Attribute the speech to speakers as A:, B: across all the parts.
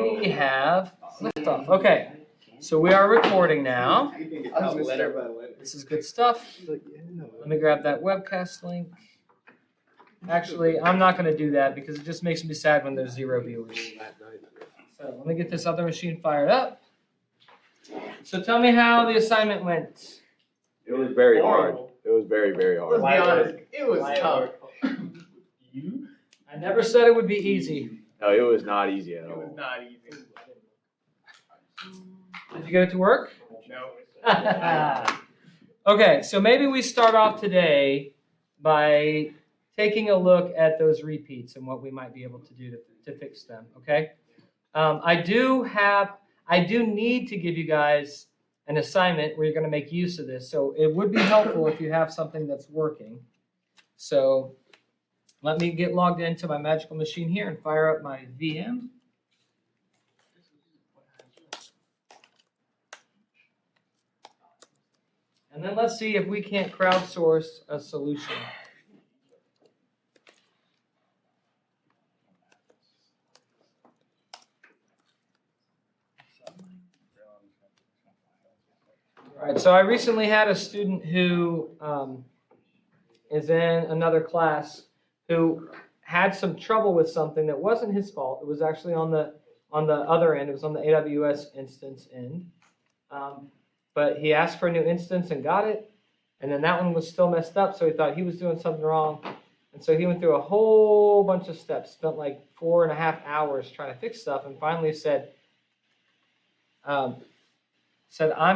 A: We have liftoff. Okay, so we are recording now. This is good stuff. Let me grab that webcast link. Actually, I'm not going to do that because it just makes me sad when there's 0 viewers. So let me get this other machine fired up. So tell me how the assignment went.
B: It was very hard. It was very, very hard.
C: Let's be honest, it was tough.
A: I never said it would be easy.
B: No, it was not easy at all.
C: It was not easy.
A: Did you get it to work?
C: No.
A: Okay, so maybe we start off today by taking a look at those repeats and what we might be able to do to fix them, okay? I do need to give you guys an assignment where you're going to make use of this, so it would be helpful if you have something that's working. So let me get logged into my magical machine here and fire up my VM. And then let's see if we can't crowdsource a solution. All right, so I recently had a student who is in another class who had some trouble with something that wasn't his fault. It was actually on the other end. It was on the AWS instance end. But he asked for a new instance and got it, and then that one was still messed up, so he thought he was doing something wrong. And so he went through a whole bunch of steps, spent like 4.5 hours trying to fix stuff, and finally said, I'm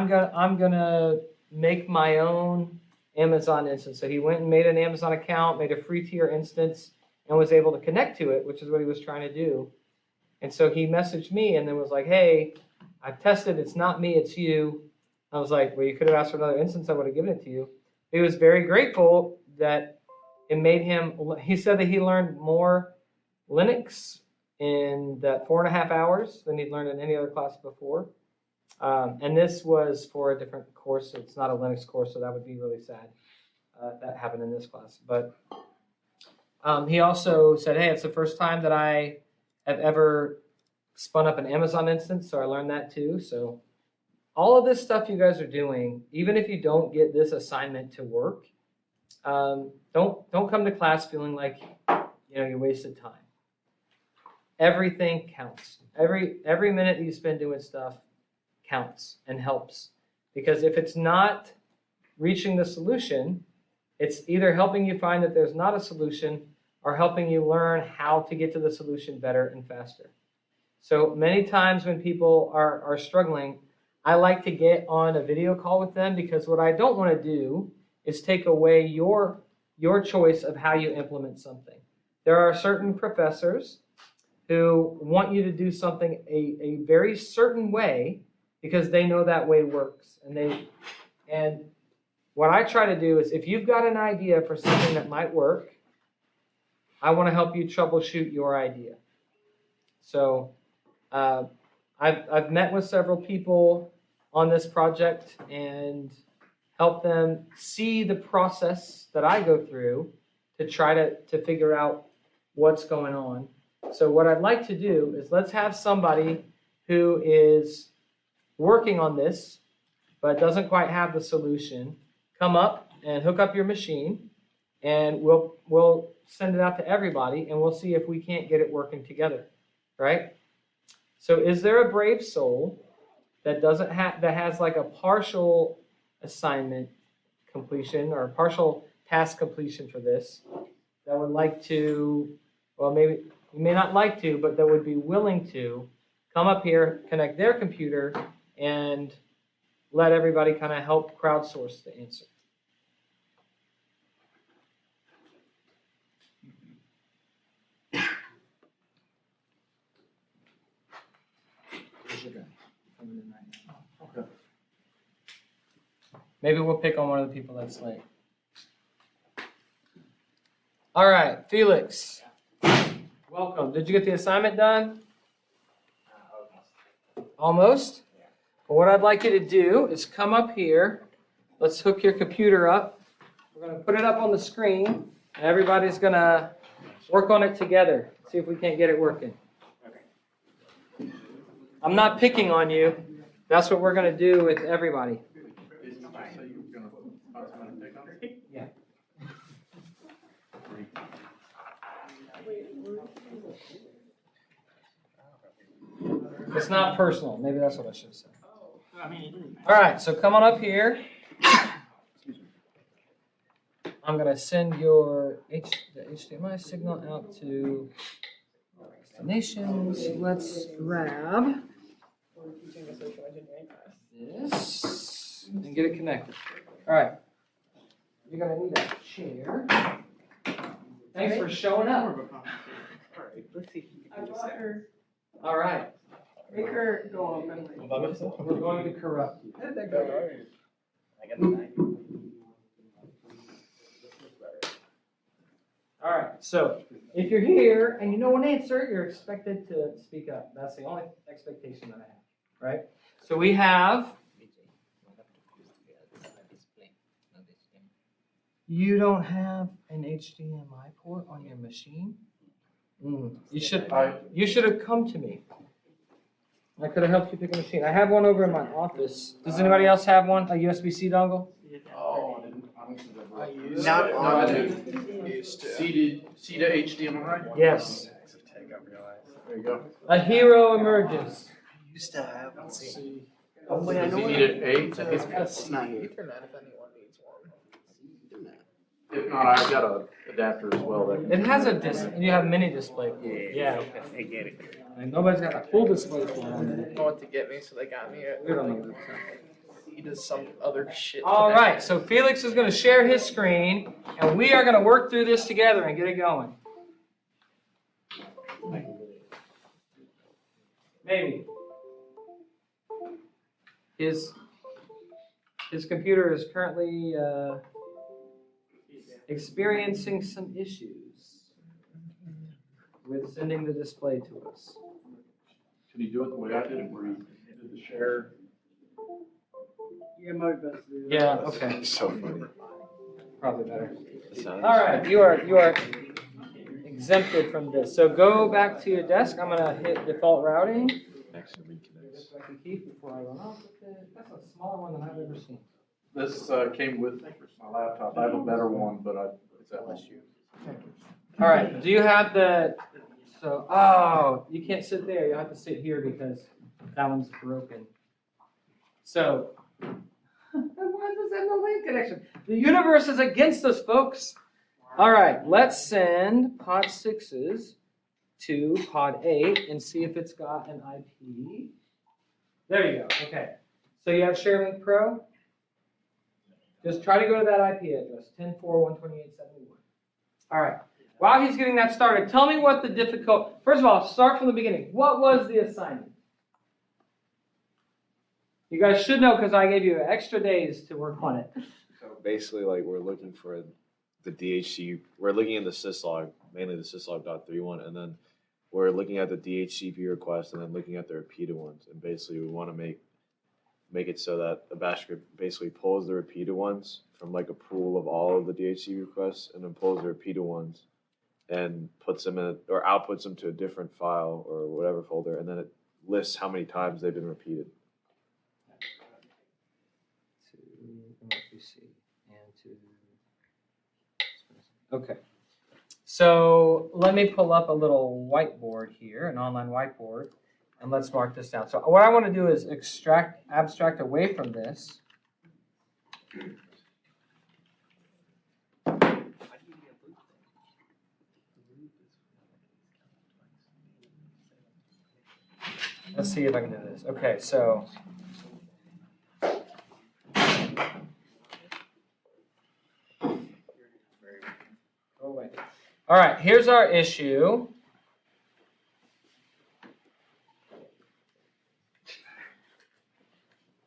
A: gonna make my own Amazon instance. So he went and made an Amazon account, made a free tier instance, and was able to connect to it, which is what he was trying to do. And so he messaged me and then was like, hey, I've tested, it's not me, it's you. I was like, well, you could have asked for another instance, I would have given it to you. He was very grateful that it made him, he said that he learned more Linux in that 4.5 hours than he'd learned in any other class before. And this was for a different course, so it's not a Linux course, so that would be really sad if that happened in this class. But he also said, hey, it's the first time that I have ever spun up an Amazon instance, so I learned that too. So all of this stuff you guys are doing, even if you don't get this assignment to work, don't come to class feeling like you wasted time. Everything counts. Every minute that you spend doing stuff counts and helps. Because if it's not reaching the solution, it's either helping you find that there's not a solution or helping you learn how to get to the solution better and faster. So many times when people are struggling, I like to get on a video call with them because what I don't want to do is take away your choice of how you implement something. There are certain professors who want you to do something a very certain way because they know that way works. And what I try to do is if you've got an idea for something that might work, I want to help you troubleshoot your idea. So I've met with several people on this project and help them see the process that I go through to try to figure out what's going on. So what I'd like to do is let's have somebody who is working on this but doesn't quite have the solution come up and hook up your machine, and we'll send it out to everybody and we'll see if we can't get it working together, right? So is there a brave soul that has like a partial assignment completion or a partial task completion for this that would like to, well, maybe you may not like to, but that would be willing to come up here, connect their computer, and let everybody kind of help crowdsource the answer? Okay. Maybe we'll pick on one of the people that's late. All right, Felix. Welcome. Did you get the assignment done? Almost? Well, what I'd like you to do is come up here. Let's hook your computer up. We're going to put it up on the screen, and everybody's going to work on it together. See if we can't get it working. I'm not picking on you. That's what we're going to do with everybody. Yeah. It's not personal. Maybe that's what I should have said. All right, so come on up here. I'm going to send the HDMI signal out to destinations. Let's grab this and get it connected. All right. You're going to need a chair. Thanks for showing up.
C: Let's see.
A: All right.
C: Make her go up and
A: We're going to corrupt you.
C: How'd that go?
D: I got the knife.
A: All right. So if you're here and you know one answer, you're expected to speak up. That's the only expectation that I have. Right? So we have. You don't have an HDMI port on your machine? You should have come to me. I could have helped you pick a machine. I have one over in my office. Does anybody else have one? A USB-C dongle?
E: Oh, I didn't.
C: Not on
E: C to HDMI?
A: Yes.
E: There you go.
A: A hero emerges.
C: You still have one. See.
E: Oh,
C: wait, I
E: does
C: know
E: he
C: what
E: need
C: it-
E: an 8?
C: That's not Ethernet if anyone needs one.
E: If not, I've got an adapter as well. That
A: It has a you have mini display. Yeah. Okay.
D: I get it.
A: And nobody's got a full display for on
C: They
A: it.
C: know what to get me, so they got me
A: We don't know.
C: He does some other shit.
A: All right. So Felix is going to share his screen, and we are going to work through this together and get it going. Maybe. His computer is currently experiencing some issues with sending the display to us.
E: Can you do it the way I did it, where you did the share?
C: Yeah, my best.
A: Yeah. Okay.
B: So funny.
A: Probably better.
B: Sounds-
A: All right. You are exempted from this. So go back to your desk. I'm gonna hit default routing.
B: Next to reconnect.
A: So I can keep before I run off with it. That's a smaller one than I've ever seen.
E: This came with my laptop. I have a better one, but it's at LSU.
A: All right. Do you have the? So you can't sit there. You have to sit here because that one's broken. So why does that have no lane connection? The universe is against us, folks. All right. Let's send pod 6s to pod 8 and see if it's got an IP. There you go. Okay. So you have ShareLink Pro. Just try to go to that IP address, 10.4.128.71. All right. While he's getting that started, tell me what the difficult. First of all, start from the beginning. What was the assignment? You guys should know because I gave you extra days to work on it.
B: So basically, like, we're looking for the DHC. We're looking in the syslog, mainly the syslog.3.1, and then we're looking at the DHCP request and then looking at the repeated ones. And basically, we want to make it so that the bash script basically pulls the repeated ones from like a pool of all of the DHCP requests, and then pulls the repeated ones and puts them in or outputs them to a different file or whatever folder, and then it lists how many times they've been repeated.
A: Okay. So let me pull up a little whiteboard here, an online whiteboard, and let's mark this down. So what I want to do is abstract away from this. Let's see if I can do this. Okay, so go away. All right, here's our issue.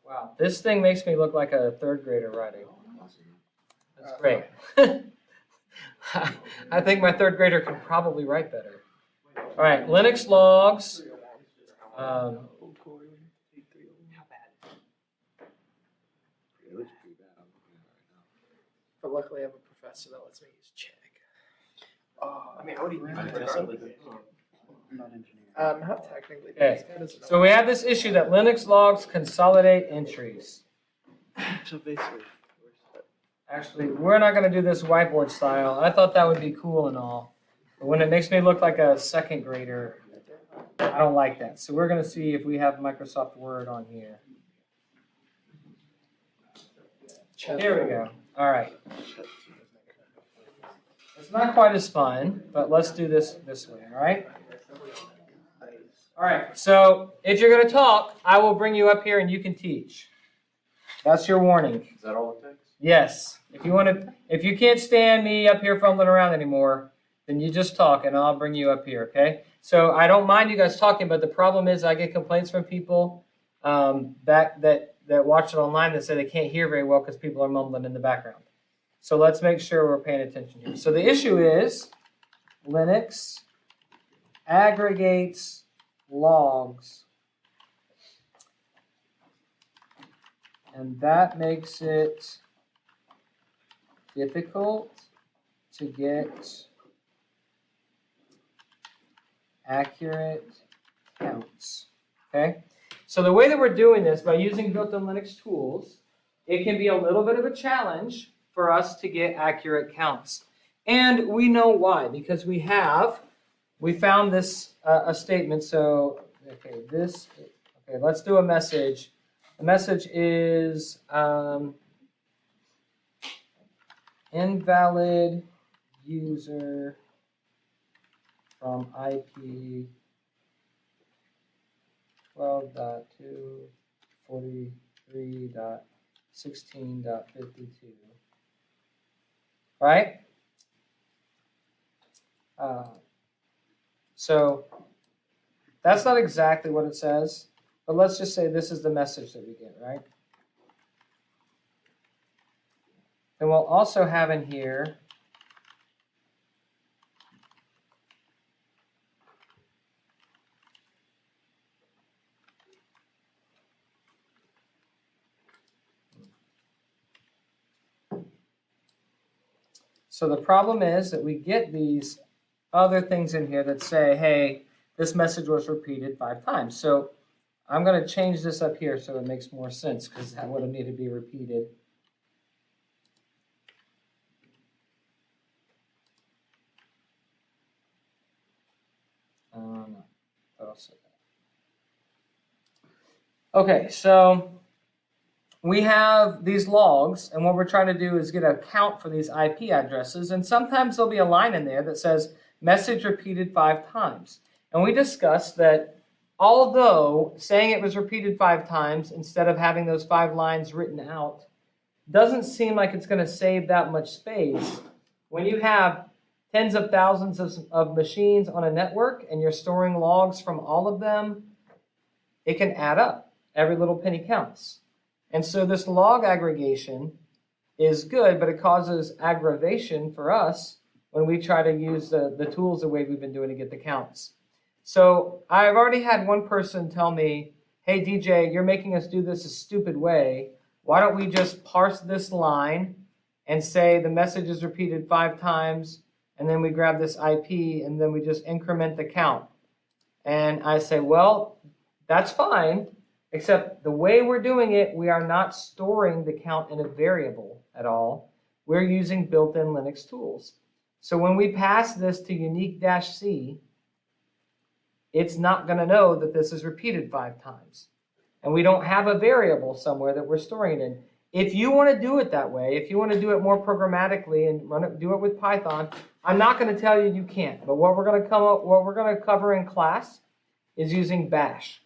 A: Wow, this thing makes me look like a third grader writing. That's great. I think my third grader could probably write better. All right, Linux logs.
B: It looks pretty bad. I'm looking at it right now.
C: But luckily, I have a professor that lets me use check.
D: I mean, I would even
B: Right,
D: regardless. I'm not engineering.
C: Not technically.
A: Okay.
C: This guy doesn't know.
A: So we have this issue that Linux logs consolidate entries.
B: So basically,
A: Actually, we're not going to do this whiteboard style. I thought that would be cool and all. But when it makes me look like a second grader, I don't like that. So we're going to see if we have Microsoft Word on here. Here we go. All right. It's not quite as fun, but let's do this way, all right? All right, so if you're going to talk, I will bring you up here and you can teach. That's your warning.
E: Is that all it takes?
A: Yes. If you can't stand me up here fumbling around anymore, then you just talk and I'll bring you up here, okay? So I don't mind you guys talking, but the problem is I get complaints from people that watch it online that say they can't hear very well because people are mumbling in the background. So let's make sure we're paying attention here. So the issue is Linux aggregates logs, and that makes it difficult to get accurate counts. Okay? So the way that we're doing this, by using built-in Linux tools, it can be a little bit of a challenge for us to get accurate counts. And we know why, because we found this a statement. So let's do a message. The message is invalid user from IP 12.243.16.52. Right? So that's not exactly what it says, but let's just say this is the message that we get, right? And we'll also have in here so the problem is that we get these other things in here that say, hey, this message was repeated 5 times. So I'm going to change this up here so it makes more sense because that would have needed to be repeated. No, that'll say that. Okay, so we have these logs, and what we're trying to do is get a count for these IP addresses, and sometimes there'll be a line in there that says message repeated 5 times. And we discussed that although saying it was repeated 5 times instead of having those 5 lines written out doesn't seem like it's going to save that much space, when you have tens of thousands of machines on a network and you're storing logs from all of them, it can add up. Every little penny counts. And so this log aggregation is good, but it causes aggravation for us when we try to use the tools the way we've been doing to get the counts. So I've already had one person tell me, hey DJ, you're making us do this a stupid way. Why don't we just parse this line and say the message is repeated 5 times, and then we grab this IP and then we just increment the count. And I say, well, that's fine. Except the way we're doing it, we are not storing the count in a variable at all. We're using built-in Linux tools. So when we pass this to unique-c, it's not going to know that this is repeated 5 times. And we don't have a variable somewhere that we're storing it in. If you want to do it that way, if you want to do it more programmatically and do it with Python, I'm not going to tell you you can't. But what we're going to cover in class is using bash.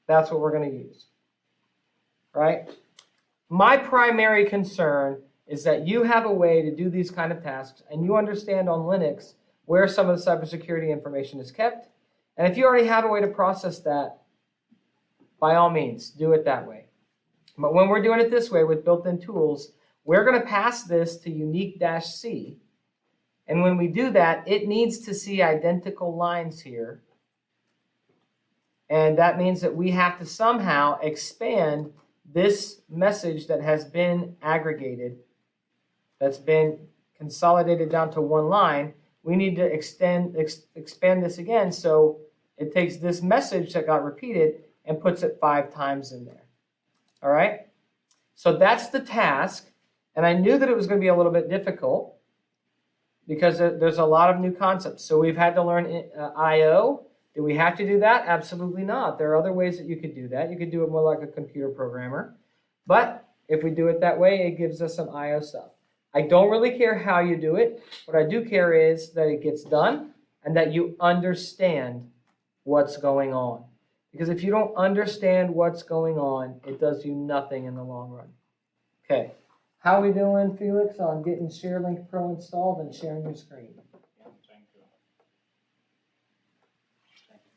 A: That's what we're going to use, right? My primary concern is that you have a way to do these kind of tasks and you understand on Linux where some of the cybersecurity information is kept. And if you already have a way to process that, by all means, do it that way. But when we're doing it this way with built-in tools, we're going to pass this to unique-c. And when we do that, it needs to see identical lines here. And that means that we have to somehow expand this message that has been aggregated, that's been consolidated down to 1 line. We need to expand this again so It takes this message that got repeated and puts it 5 times in there. All right? So that's the task. And I knew that it was going to be a little bit difficult because there's a lot of new concepts. So we've had to learn I/O. Do we have to do that? Absolutely not. There are other ways that you could do that. You could do it more like a computer programmer. But if we do it that way, it gives us some I/O stuff. I don't really care how you do it. What I do care is that it gets done and that you understand what's going on. Because if you don't understand what's going on, it does you nothing in the long run. Okay. How are we doing, Felix, on getting ShareLink Pro installed and sharing your screen?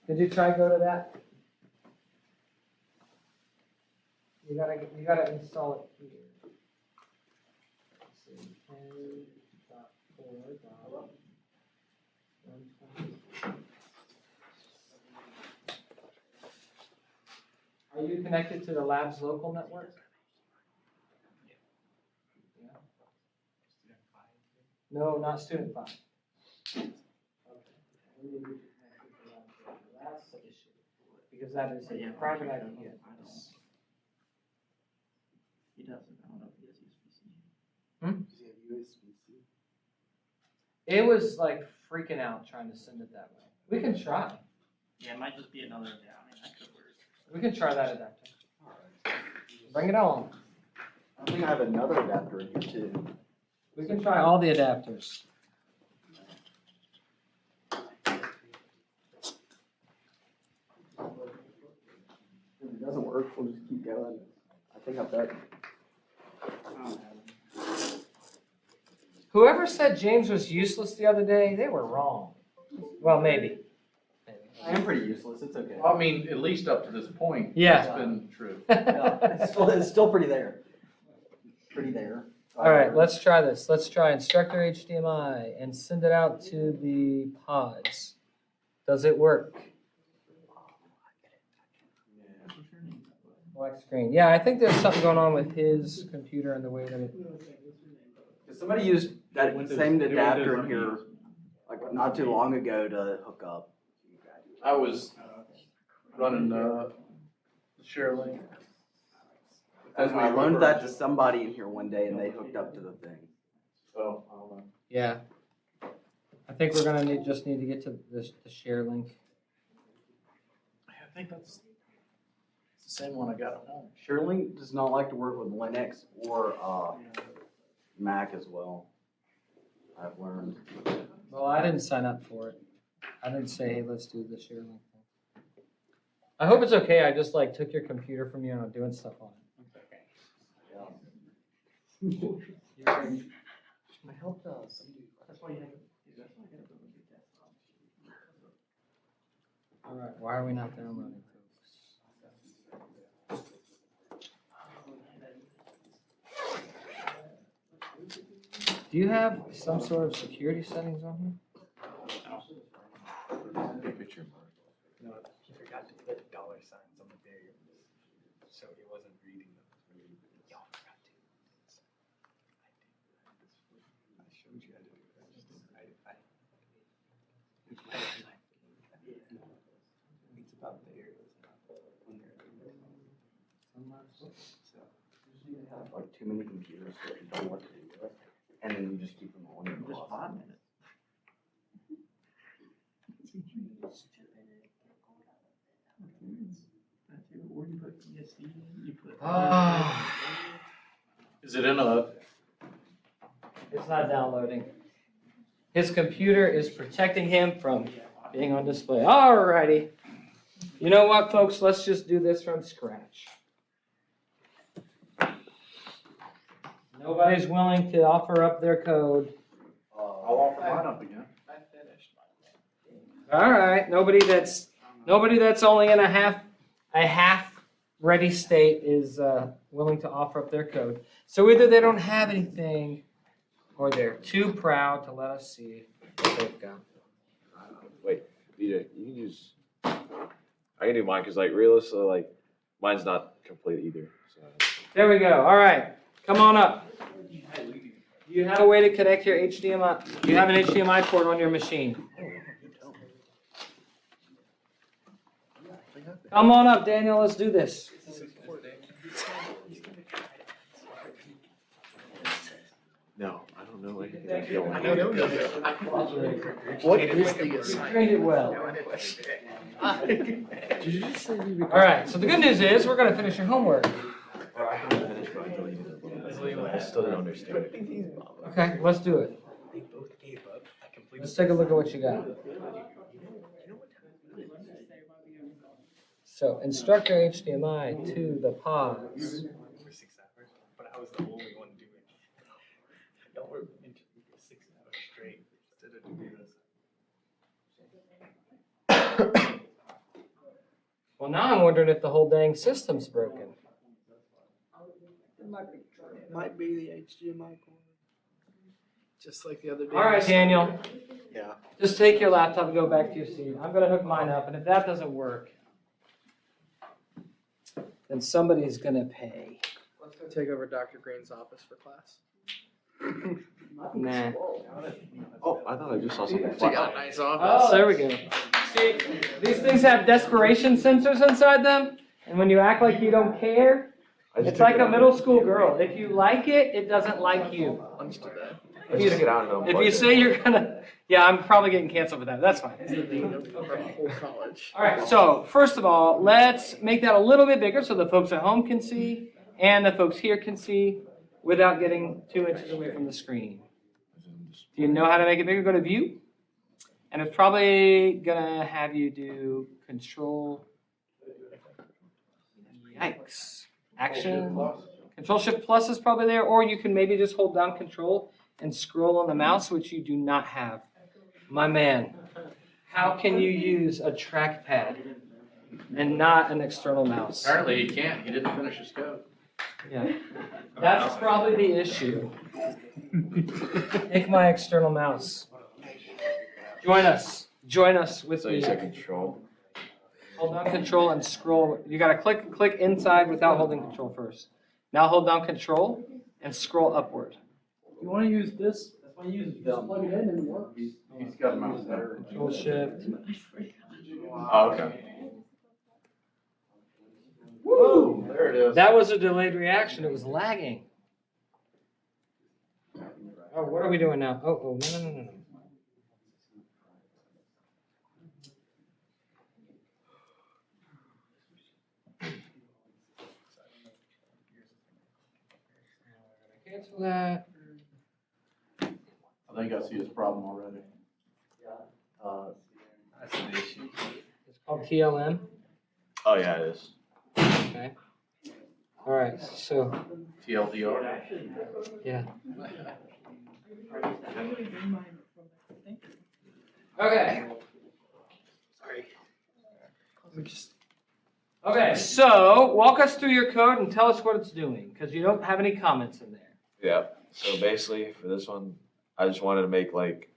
A: Did you try go to that? You gotta install it here. Let's see, 10.4.120. Are you connected to the lab's local network? Yeah. No, not student 5. Okay. We need to be connected to the lab's local. That's the issue. Because that is a private IP address.
D: He doesn't. I don't know if he has USB-C.
C: Does he have USB-C?
A: It was like freaking out trying to send it that way. We can try.
D: Yeah, it might just be another. Yeah, I mean that could work.
A: We can try that adapter. Bring it on.
F: I think I have another adapter in here too.
A: We can try all the adapters.
F: If it doesn't work, we'll just keep going. I think I bet.
A: Whoever said James was useless the other day, they were wrong. Well, maybe.
F: I am pretty useless. It's okay.
E: I mean, at least up to this point,
A: Yeah.
E: it's been true.
F: Yeah, it's still pretty there. Pretty there.
A: All right, let's try this. Let's try instructor HDMI and send it out to the pods. Does it work? Black screen. Yeah, I think there's something going on with his computer and the way that it.
F: Somebody used that
E: Windows-
F: same
E: it
F: adapter in
E: Windows
F: here like not too long ago to hook up.
E: I was running the ShareLink.
F: I loaned that to somebody in here one day and they hooked up to the thing.
E: So, I don't know.
A: Yeah. I think we're gonna just need to get to the share link.
E: I think that's the same one I got at home.
F: ShareLink does not like to work with Linux or Mac as well. I've learned.
A: Well, I didn't sign up for it. I didn't say, hey, let's do the share link thing. I hope it's okay. I just like took your computer from you and I'm doing stuff on it.
F: I helped somebody.
D: That's why you have.
A: All right. Why are we not downloading, folks? Do you have some sort of security settings on here?
B: Picture.
G: No, he forgot to put dollar signs on the variables, so he wasn't reading them. Y'all forgot to. I showed you how to do it. I just didn't write it. It's about the areas, not when they're so.
F: Usually they have like too many computers so you don't know what to do with it. And then you just keep them on your
D: Just 5 minutes. Or you put ESD in, you put.
E: Is it in a,
A: It's not downloading. His computer is protecting him from being on display. Alrighty. You know what, folks? Let's just do this from scratch. Nobody's willing to offer up their code.
E: I'll offer mine up again.
C: I finished mine.
A: All right. Nobody that's only in a half ready state is willing to offer up their code. So either they don't have anything, or they're too proud to let us see what they've got.
B: Wait, DJ, you can use. I can do mine because, like, realistically, like, mine's not complete either. So.
A: There we go. All right. Come on up. Do you have a way to connect your HDMI? Do you have an HDMI port on your machine? Come on up, Daniel. Let's do this.
B: No, I don't know anything.
C: What is the
A: You
C: assignment?
A: trained it well.
C: Did you just say you
A: All right. So the good news is we're gonna finish your homework.
B: I finished, but I deleted it a little bit. I still don't understand it.
A: Okay. Let's do it.
G: They both gave up. I completely.
A: Let's take a look at what you got. So instructor HDMI to the pods.
G: For 6 hours, but I was the only one doing it. Y'all were interviewed for 6 hours straight instead of doing this.
A: Well, now I'm wondering if the whole dang system's broken.
C: Might be the HDMI cord. Just like the other day.
A: All right, Daniel.
C: Yeah.
A: Just take your laptop and go back to your seat. I'm gonna hook mine up, and if that doesn't work, then somebody's gonna pay.
C: Let's go take over Dr. Green's office for class.
A: Nah.
B: Oh, I thought I just saw something
C: She
B: fly.
C: got a nice
A: Oh,
C: office.
A: there we go. See, these things have desperation sensors inside them, and when you act like you don't care,
B: I just
A: it's
B: took
A: like
B: it
A: a
B: out.
A: middle school girl. If you like it, it doesn't like you.
C: Lunch today.
B: I just took it out and
A: If
B: unplugged
A: you
B: it.
A: say you're gonna, yeah, I'm probably getting canceled for that. That's fine.
C: He's the dean of our whole college.
A: All right, so first of all, let's make that a little bit bigger so the folks at home can see and the folks here can see without getting 2 inches away from the screen. Do you know how to make it bigger? Go to view. And it's probably gonna have you do control. Yikes. Action. Control Shift Plus is probably there, or you can maybe just hold down Control and scroll on the mouse, which you do not have. My man, how can you use a trackpad and not an external mouse?
E: Apparently he can't, he didn't finish his code.
A: Yeah, that's probably the issue. Take my external mouse. Join us with
B: So you
A: me.
B: said control.
A: Hold down Control and scroll. You gotta click inside without holding Control first. Now hold down Control and scroll upward.
F: You wanna use this? That's why you use just plug it in and it works.
E: He's got a mouse there.
A: Control Shift.
B: Oh, okay.
E: Woo, there it is.
A: That was a delayed reaction. It was lagging. Oh, what are we doing now? Oh, no. Cancel that.
E: I think I see his problem already.
G: That's an issue.
A: It's called TLM.
B: Oh, yeah, it is.
A: Okay. All right. So
E: TLDR.
A: yeah. Okay.
C: Sorry. Let me just.
A: Okay. So walk us through your code and tell us what it's doing, because you don't have any comments in there.
B: Yeah. So basically, for this one, I just wanted to make like,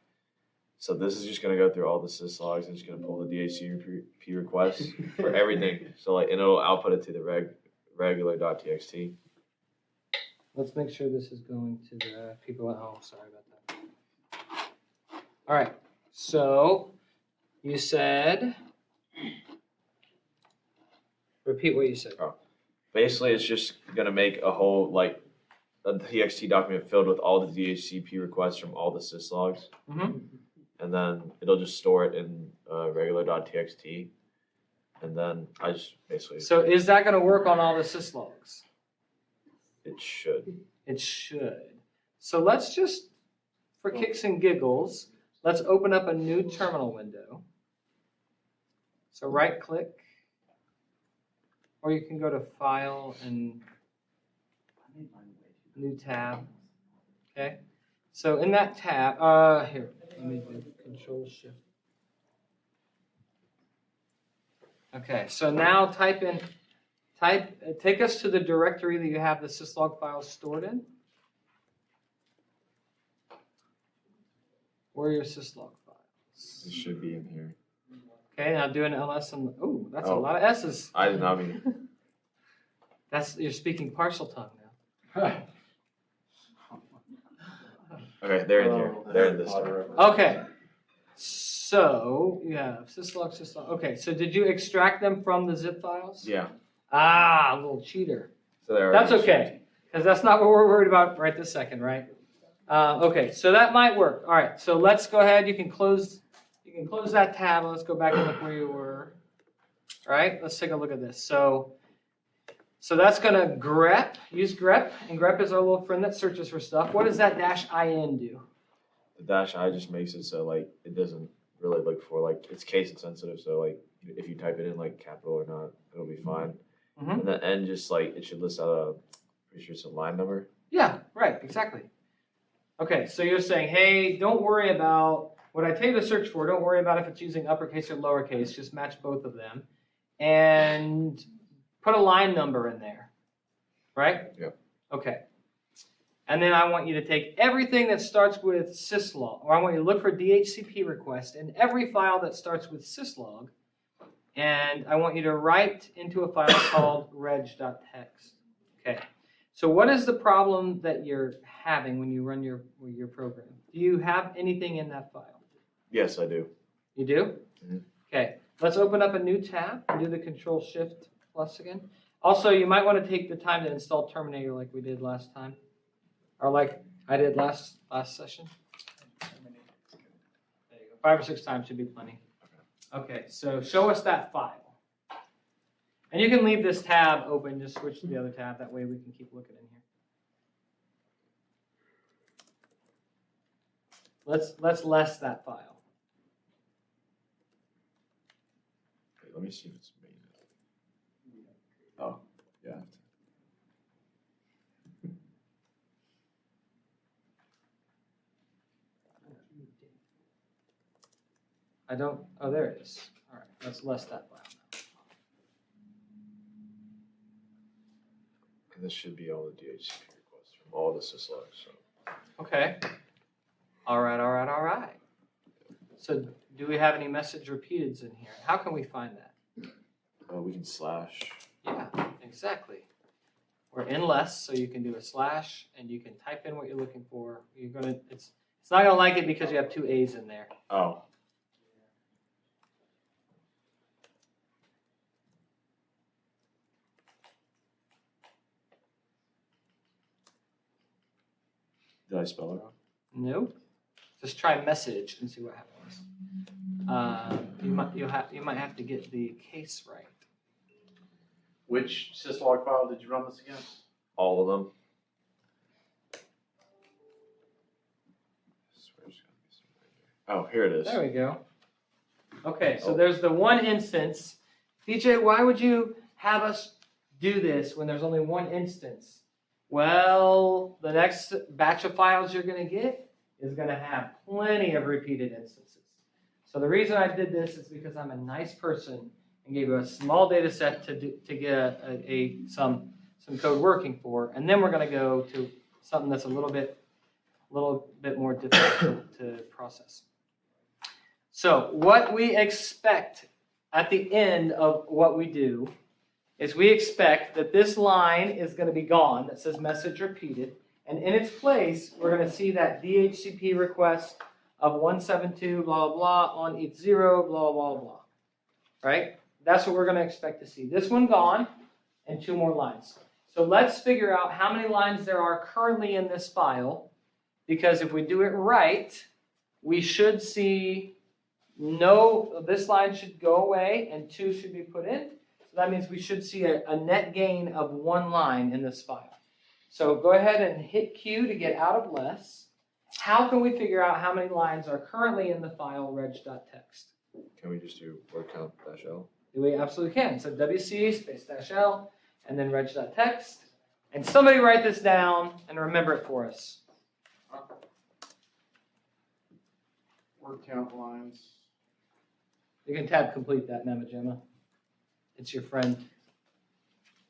B: so this is just gonna go through all the syslogs and it's gonna pull the DHCP requests for everything. So like, and it'll output it to the regular.txt.
A: Let's make sure this is going to the people at home. Sorry about that. All right. So you said, repeat what you said.
B: Basically, it's just gonna make a whole like a TXT document filled with all the DHCP requests from all the syslogs,
A: Mm-hmm.
B: and then it'll just store it in regular.txt, and then I just basically
A: So is that going to work on all the syslogs?
B: it should.
A: It should. So let's just, for kicks and giggles, let's open up a new terminal window. So right click, or you can go to File and New Tab. Okay. So in that tab, here, let me do Control Shift. Okay. So now take us to the directory that you have the syslog files stored in. Where are your syslog files?
B: It should be in here.
A: Okay, now do an ls and oh, that's a
B: Oh.
A: lot of s's.
B: I did not mean.
A: That's you're speaking partial tongue now.
B: Okay, they're in here. They're in this.
A: Okay, so So you have syslog, syslog. Okay, so did you extract them from the zip files?
B: Yeah.
A: Ah, a little cheater.
B: So they're
A: That's
B: already
A: okay, because that's not what we're worried about right this second, right? Okay, so that might work. All right, so let's go ahead. You can close that tab. Let's go back and look where you were. All right, let's take a look at this. So that's gonna grep, use grep, and grep is our little friend that searches for stuff. What does that -in do?
B: The dash I just makes it so like it doesn't really look for like it's case insensitive. So like if you type it in like capital or not, it'll be fine.
A: Mhm.
B: And the N just like it should list out a pretty sure it's a line number.
A: Yeah, right, exactly. Okay, so you're saying, hey, don't worry about what I tell you to search for. Don't worry about if it's using uppercase or lowercase. Just match both of them. And put a line number in there, right?
B: Yep.
A: Okay. And then I want you to take everything that starts with syslog, or I want you to look for DHCP request in every file that starts with syslog, and I want you to write into a file called reg.txt. Okay. So what is the problem that you're having when you run your program? Do you have anything in that file?
B: Yes, I do.
A: You do?
B: Mhm.
A: Okay. Let's open up a new tab and do the Control-Shift+ again. Also, you might want to take the time to install Terminator like we did last time. Or like I did last session. There you go. 5 or 6 times should be plenty. Okay, so show us that file. And you can leave this tab open, just switch to the other tab, that way we can keep looking in here. Let's less that file.
B: Wait, let me see if it's made. Oh, yeah.
A: Oh, there it is. All right, let's less that file now.
B: And this should be all the DHCP requests from all the syslogs. So
A: Okay. All right. So do we have any message repeateds in here? How can we find that?
B: we can slash.
A: Yeah, exactly. We're in less, so you can do a slash and you can type in what you're looking for. It's not gonna like it because you have 2 A's in there.
B: Oh. Did I spell it wrong?
A: Nope. Just try message and see what happens. You might have to get the case right.
E: Which syslog file did you run this against?
B: All of them. I swear there's gotta be something right here. Oh, here it is.
A: There we go. Okay, so there's the one instance. DJ, why would you have us do this when there's only one instance? Well, the next batch of files you're going to get is going to have plenty of repeated instances. So the reason I did this is because I'm a nice person and gave you a small data set to get some code working for, and then we're going to go to something that's a little bit more difficult to process. So what we expect at the end of what we do is we expect that this line is going to be gone that says message repeated, and in its place we're going to see that DHCP request of 172 blah blah blah on each 0 blah blah blah. Right? That's what we're going to expect to see. This one gone and 2 more lines. So let's figure out how many lines there are currently in this file, because if we do it right, we should see this line should go away and 2 should be put in. So that means we should see a net gain of 1 line in this file. So go ahead and hit Q to get out of less. How can we figure out how many lines are currently in the file reg.txt?
B: Can we just do word count -L?
A: We absolutely can. So WC space -L and then reg.txt. And somebody write this down and remember it for us.
E: Word count lines.
A: You can tab complete that, Mama Gemma. It's your friend.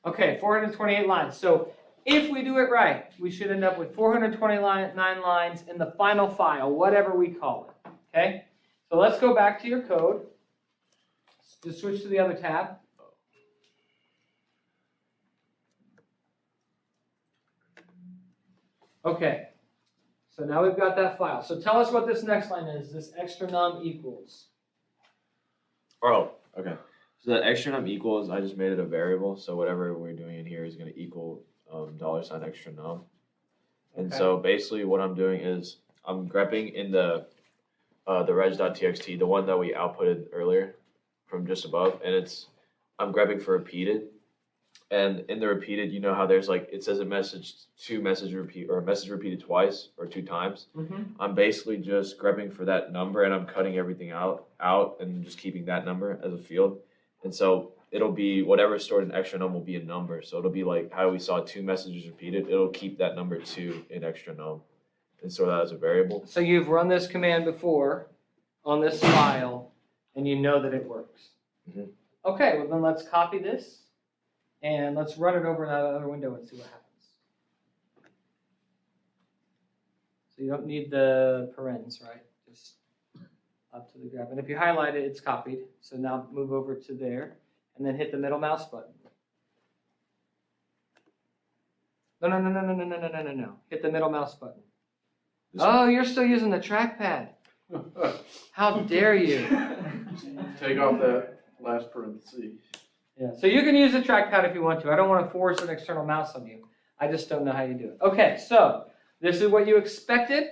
A: Okay, 428 lines. So if we do it right, we should end up with 429 lines in the final file, whatever we call it. Okay? So let's go back to your code. Just switch to the other tab. Okay. So now we've got that file. So tell us what this next line is, this extra num equals.
B: Oh, okay. So the extra num equals, I just made it a variable. So whatever we're doing in here is going to equal $ extra num. And
A: Okay.
B: so basically what I'm doing is I'm grepping in the reg.txt, the one that we outputted earlier from just above, and I'm grepping for repeated. And in the repeated, you know how there's like, it says a message repeated twice or 2 times.
A: Mm-hmm.
B: I'm basically just grepping for that number, and I'm cutting everything out and just keeping that number as a field. And so it'll be whatever is stored in extra num will be a number. So it'll be like how we saw 2 messages repeated. It'll keep that number 2 in extra num and store that as a variable.
A: So you've run this command before on this file, and you know that it works.
B: Mhm.
A: Okay, well then let's copy this, and let's run it over in that other window and see what happens. So you don't need the parens, right? Just up to the graph. And if you highlight it, it's copied. So now move over to there, and then hit the middle mouse button. No. Hit the middle mouse button. Oh, you're still using the trackpad. How dare you?
E: Take off that last parenthesis.
A: Yeah, so you can use the trackpad if you want to. I don't want to force an external mouse on you. I just don't know how you do it. Okay, so this is what you expected,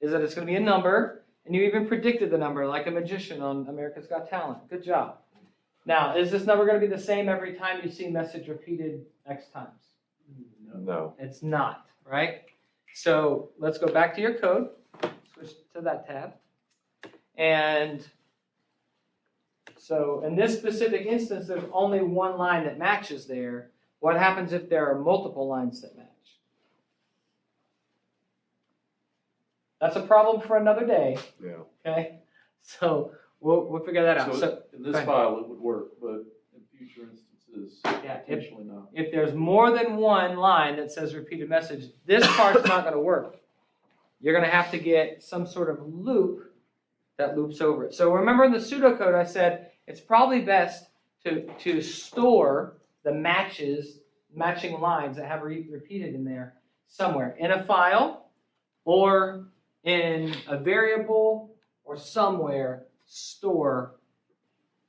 A: is that it's going to be a number, and you even predicted the number like a magician on America's Got Talent. Good job. Now, is this number going to be the same every time you see message repeated X times?
B: No.
A: It's not, right? So let's go back to your code, switch to that tab, and so in this specific instance, there's only one line that matches there. What happens if there are multiple lines that match? That's a problem for another day,
B: Yeah.
A: okay? So we'll figure that out. So
E: In this
A: go ahead.
E: file, it would work, but in future instances,
A: Yeah,
E: potentially not.
A: if there's more than one line that says repeated message, this part's not going to work. You're going to have to get some sort of loop that loops over it. So remember in the pseudocode I said it's probably best to store the matching lines that have repeated in there somewhere. In a file or in a variable or somewhere, store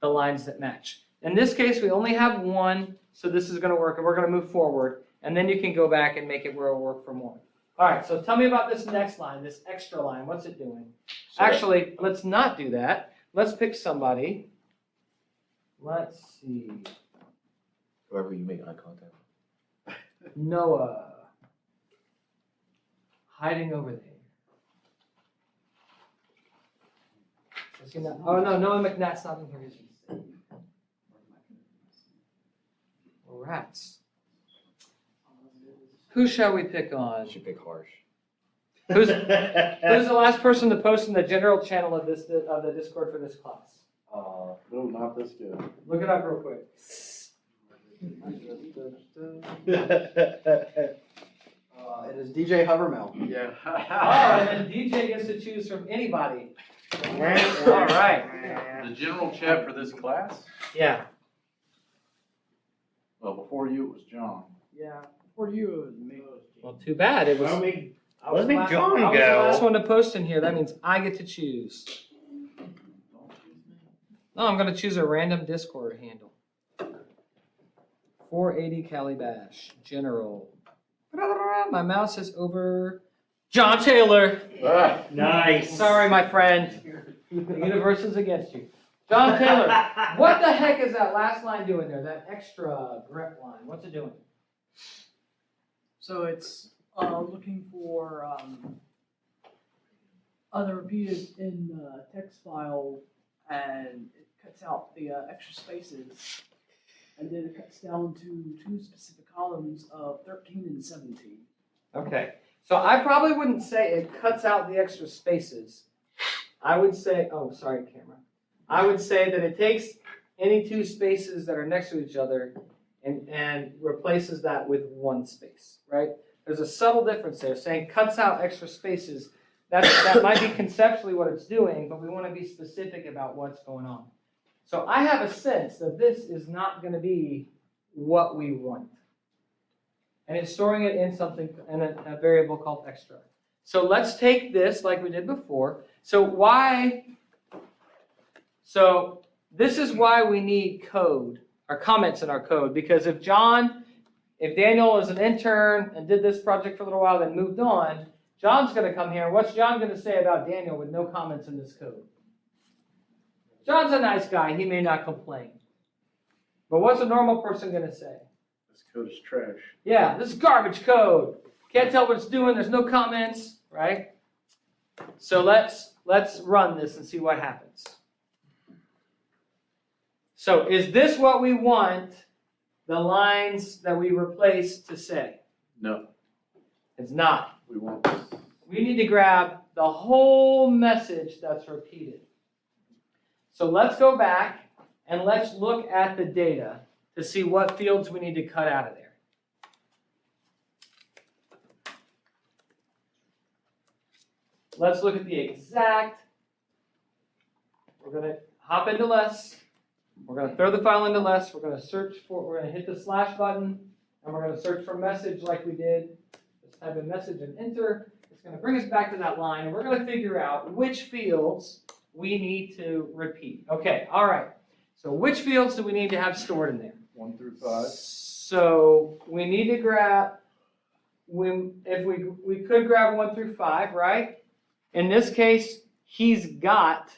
A: the lines that match. In this case, we only have one, so this is going to work, and we're going to move forward, and then you can go back and make it where it'll work for more. All right, so tell me about this next line, this extra line. What's it doing?
B: So
A: Actually, let's not do that. Let's pick somebody. Let's see.
B: whoever you make eye contact.
A: Noah. Hiding over there. Is he not- Oh, no, Noah McNatt's not in here, is he? Rats. Who shall we pick on?
B: You should pick harsh.
A: Who's the last person to post in the general channel of the Discord for this class?
E: No, not this good.
A: Look it up real quick.
F: It is DJ Hovermale.
E: Yeah.
A: Oh, and then DJ gets to choose from anybody. All right.
E: The general chat for this class?
A: Yeah.
E: Well, before you, it was John.
C: Yeah, before you, it was me.
A: Well, too bad. It was.
G: I was make John
A: I was the last
G: go.
A: one to post in here. That means I get to choose. No, I'm going to choose a random Discord handle. 480 Calibash. General. My mouse is over. John Taylor.
E: Ah,
G: Nice.
A: Sorry, my friend. The universe is against you. John Taylor. What the heck is that last line doing there? That extra grep line. What's it doing?
C: So it's looking for other repeated in the text file, and it cuts out the extra spaces, and then it cuts down to 2 specific columns of 13 and 17.
A: Okay. So I probably wouldn't say it cuts out the extra spaces. I would say, oh, sorry, camera. I would say that it takes any 2 spaces that are next to each other and replaces that with 1 space, right? There's a subtle difference there. Saying cuts out extra spaces, that might be conceptually what it's doing, but we want to be specific about what's going on. So I have a sense that this is not going to be what we want. And it's storing it in something, in a variable called extra. So let's take this like we did before. So this is why we need code or comments in our code, because if Daniel is an intern and did this project for a little while, then moved on, John's going to come here. What's John going to say about Daniel with no comments in this code? John's a nice guy. He may not complain. But what's a normal person going to say?
E: This code is trash.
A: Yeah, this is garbage code. Can't tell what it's doing. There's no comments, right? So let's run this and see what happens. So is this what we want the lines that we replaced to say?
E: No,
A: It's not.
E: we want this.
A: We need to grab the whole message that's repeated. So let's go back and let's look at the data to see what fields we need to cut out of there. Let's look at the exact. We're going to hop into less. We're going to throw the file into less. We're going to we're going to hit the slash button, and we're going to search for message like we did. Just type in message and enter. It's going to bring us back to that line, and we're going to figure out which fields we need to repeat. Okay, all right. So which fields do we need to have stored in there?
E: 1 through 5.
A: So we need to grab, if we could grab 1 through 5, right? In this case, he's got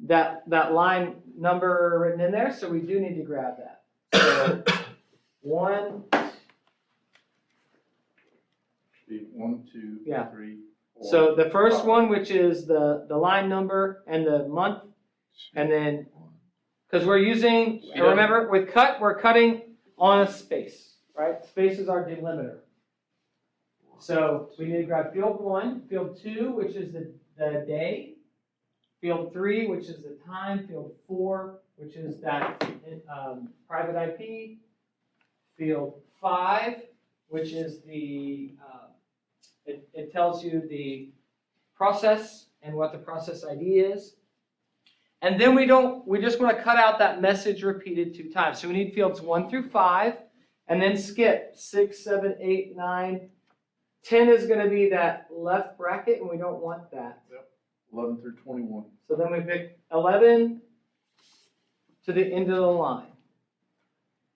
A: that line number written in there, so we do need to grab that. So 1.
E: Should be 1, 2,
A: Yeah.
E: 3, 4.
A: So the first
E: 5.
A: one, which is the line number and the month, and then, because we're using, remember, with cut, we're cutting on a space, right? Space is our delimiter. So we need to grab field 1, field 2, which is the day, field 3, which is the time, field 4, which is that private IP, field 5, which is the, it tells you the process and what the process ID is. And then we just want to cut out that message repeated 2 times. So we need fields 1 through 5, and then skip 6, 7, 8, 9. 10 is going to be that left bracket, and we don't want that.
E: 11 through 21.
A: So then we pick 11 to the end of the line.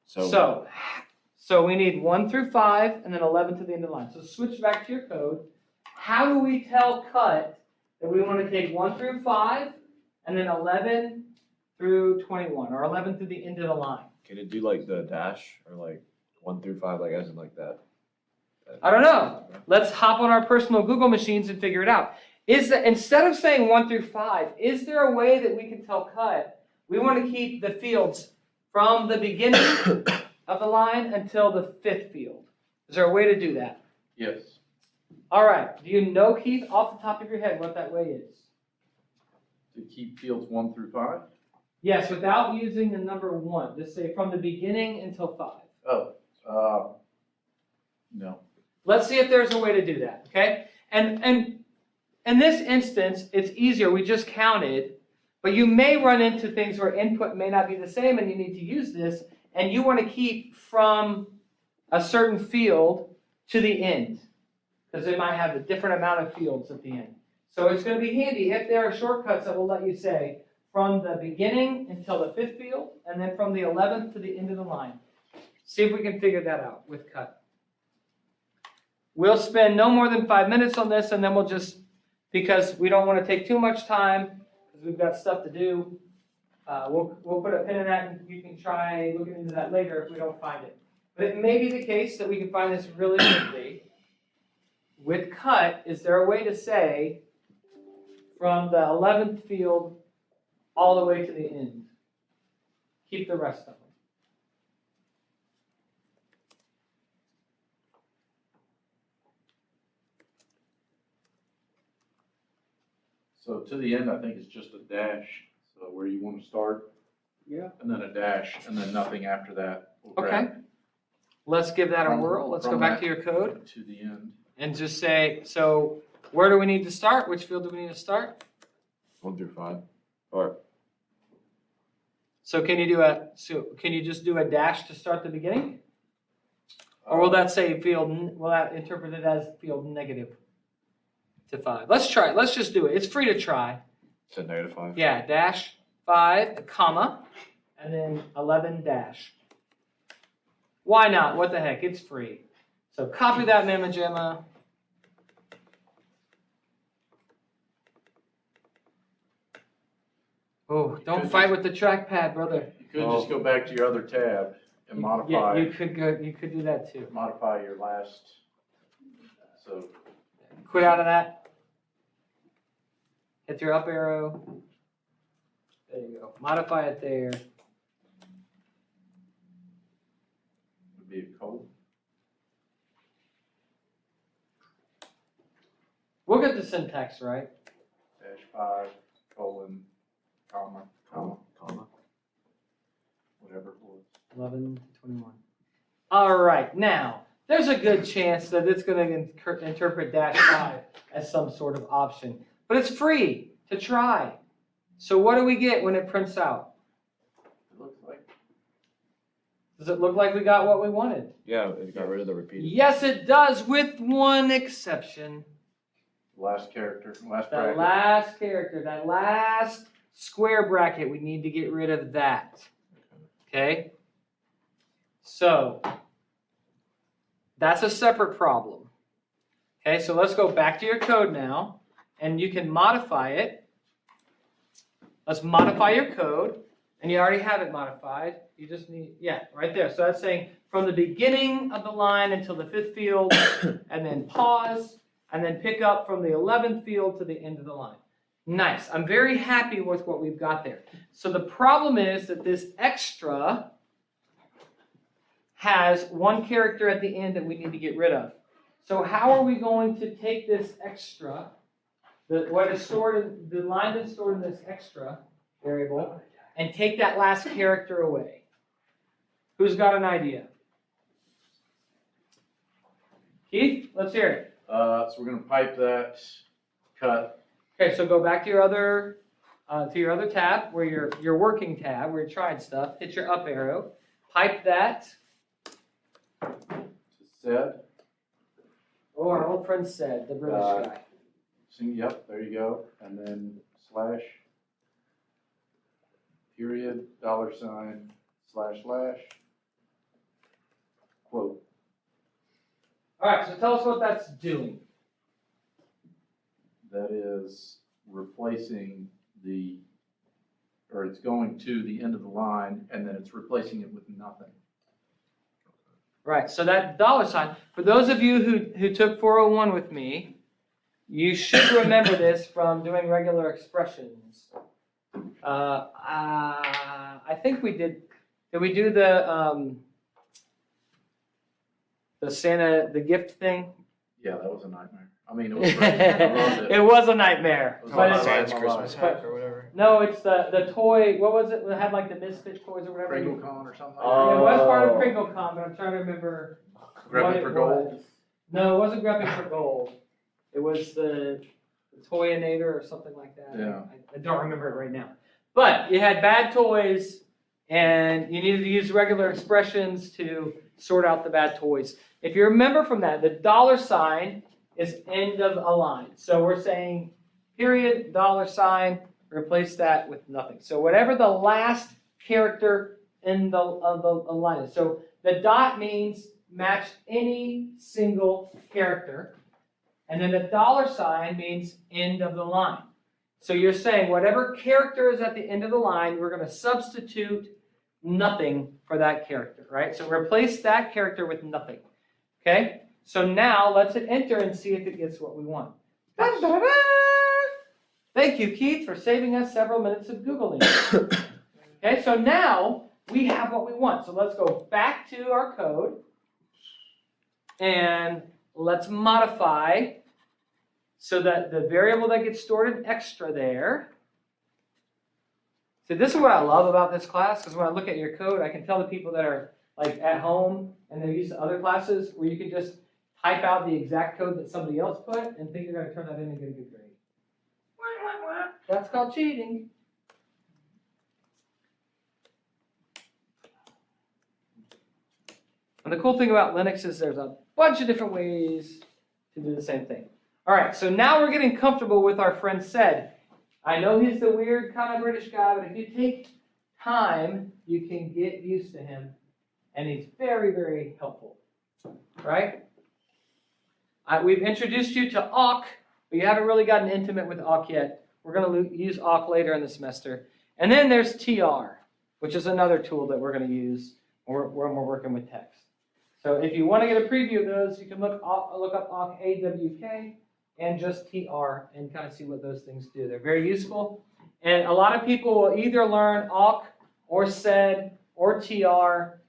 A: So we need 1 through 5, and then 11 to the end of the line. So switch back to your code. How do we tell cut that we want to take 1 through 5, and then 11 through 21, or 11 through the end of the line?
B: Can it do like the dash or like 1 through 5, like as in like that?
A: I don't know. Let's hop on our personal Google machines and figure it out. Instead of saying 1 through 5, is there a way that we can tell cut we want to keep the fields from the beginning of the line until the 5th field? Is there a way to do that?
E: Yes.
A: All right. Do you know, Keith, off the top of your head, what that way is?
E: To keep fields 1 through 5?
A: Yes, without using the number 1. Just say from the beginning until 5.
E: No.
A: Let's see if there's a way to do that, okay? And in this instance, it's easier. We just counted, but you may run into things where input may not be the same and you need to use this, and you want to keep from a certain field to the end, because they might have a different amount of fields at the end. So it's going to be handy if there are shortcuts that will let you say from the beginning until the 5th field, and then from the 11th to the end of the line. See if we can figure that out with cut. We'll spend no more than 5 minutes on this, and then we'll just, because we don't want to take too much time, because we've got stuff to do, we'll put a pin in that, and you can try looking into that later if we don't find it. But it may be the case that we can find this really quickly. With cut, is there a way to say from the 11th field all the way to the end? Keep the rest of them.
E: So to the end, I think it's just a dash. So where you want to start.
A: Yeah.
E: And then a dash, and then nothing after that. We'll
A: Okay.
E: grab
A: Let's give that a
E: From-
A: whirl. Let's go
E: from
A: back
E: that
A: to your code
E: to the end.
A: and just say, so where do we need to start? Which field do we need to start?
B: 1 through 5. Or
A: So can you just do a dash to start the beginning? Or will that say will that interpret it as field negative to 5? Let's try it. Let's just do it. It's free to try.
B: to -5.
A: Yeah, dash 5, comma, and then 11 dash. Why not? What the heck? It's free. So copy that memo gemma. Oh, don't fight with the trackpad, brother.
E: You could just go back to your other tab and modify.
A: Yeah, you could go. You could do that too.
E: Modify your last, so.
A: Quit out of that. Hit your up arrow. There you go. Modify it there.
E: Would be a colon.
A: We'll get the syntax right.
E: -5, colon, comma, whatever it was.
A: 11 to 21. All right. Now, there's a good chance that it's going to interpret -5 as some sort of option. But it's free to try. So what do we get when it prints out?
E: It looks like.
A: Does it look like we got what we wanted?
B: Yeah, it got rid of the repeated.
A: Yes, it does, with one exception.
E: Last character, last
A: That
E: bracket.
A: last character, that last square bracket, we need to get rid of that. Okay? So, that's a separate problem. Okay, so let's go back to your code now, and you can modify it. Let's modify your code, and you already have it modified. You just need, yeah, right there. So that's saying from the beginning of the line until the 5th field, and then pause, and then pick up from the 11th field to the end of the line. Nice. I'm very happy with what we've got there. So the problem is that this extra has one character at the end that we need to get rid of. So how are we going to take this extra, what is stored in, the line that's stored in this extra variable, and take that last character away? Who's got an idea? Keith, let's hear it.
E: So we're gonna pipe that, cut.
A: Okay, so go back to your other tab, where your working tab, where you're trying stuff. Hit your up arrow, pipe that.
E: To set.
A: Oh, our old friend said, the British guy.
E: Yep, there you go. And then slash, period, $, // quote.
A: All right, so tell us what that's doing.
E: That is replacing it's going to the end of the line, and then it's replacing it with nothing.
A: Right, so that $, for those of you who took 401 with me, you should remember this from doing regular expressions. I think we did we do the Santa, the gift thing?
E: Yeah, that was a nightmare. I mean, it was great. I loved it.
A: It was a nightmare.
E: It was
A: But
E: a
A: it's-
B: Science
E: my
B: Christmas
E: life.
B: hack or whatever.
A: No, it's the toy, what was it? It had like the Misfit toys or whatever.
E: KringleCon or something
A: Yeah, it
E: like
A: was part of KringleCon, but I'm trying to remember
E: that.
A: what
E: Grabbing
A: it
E: for gold.
A: was. No, it wasn't Grabbing for Gold. It was the Toyinator or something like that.
E: Yeah.
A: I don't remember it right now. But you had bad toys, and you needed to use regular expressions to sort out the bad toys. If you remember from that, the $, is end of a line. So we're saying period, $, replace that with nothing. So whatever the last character in the line is. So the dot means match any single character. And then the $, means end of the line. So you're saying whatever character is at the end of the line, we're going to substitute nothing for that character, right? So replace that character with nothing. Okay? So now let's hit enter and see if it gets what we want. Da-da-da-da! Thank you, Keith, for saving us several minutes of Googling. Okay, so now we have what we want. So let's go back to our code and let's modify so that the variable that gets stored in extra there. So this is what I love about this class, because when I look at your code, I can tell the people that are like at home and they're used to other classes where you can just type out the exact code that somebody else put and think you're going to turn that in and get a good grade. That's called cheating. And the cool thing about Linux is there's a bunch of different ways to do the same thing. All right, so now we're getting comfortable with our friend said. I know he's the weird kind of British guy, but if you take time, you can get used to him. And he's very, very helpful, right? We've introduced you to awk, but you haven't really gotten intimate with awk yet. We're going to use awk later in the semester. And then there's TR, which is another tool that we're going to use when we're working with text. So if you want to get a preview of those, you can look up awk AWK and just TR and kind of see what those things do. They're very useful. And a lot of people will either learn awk or sed or TR,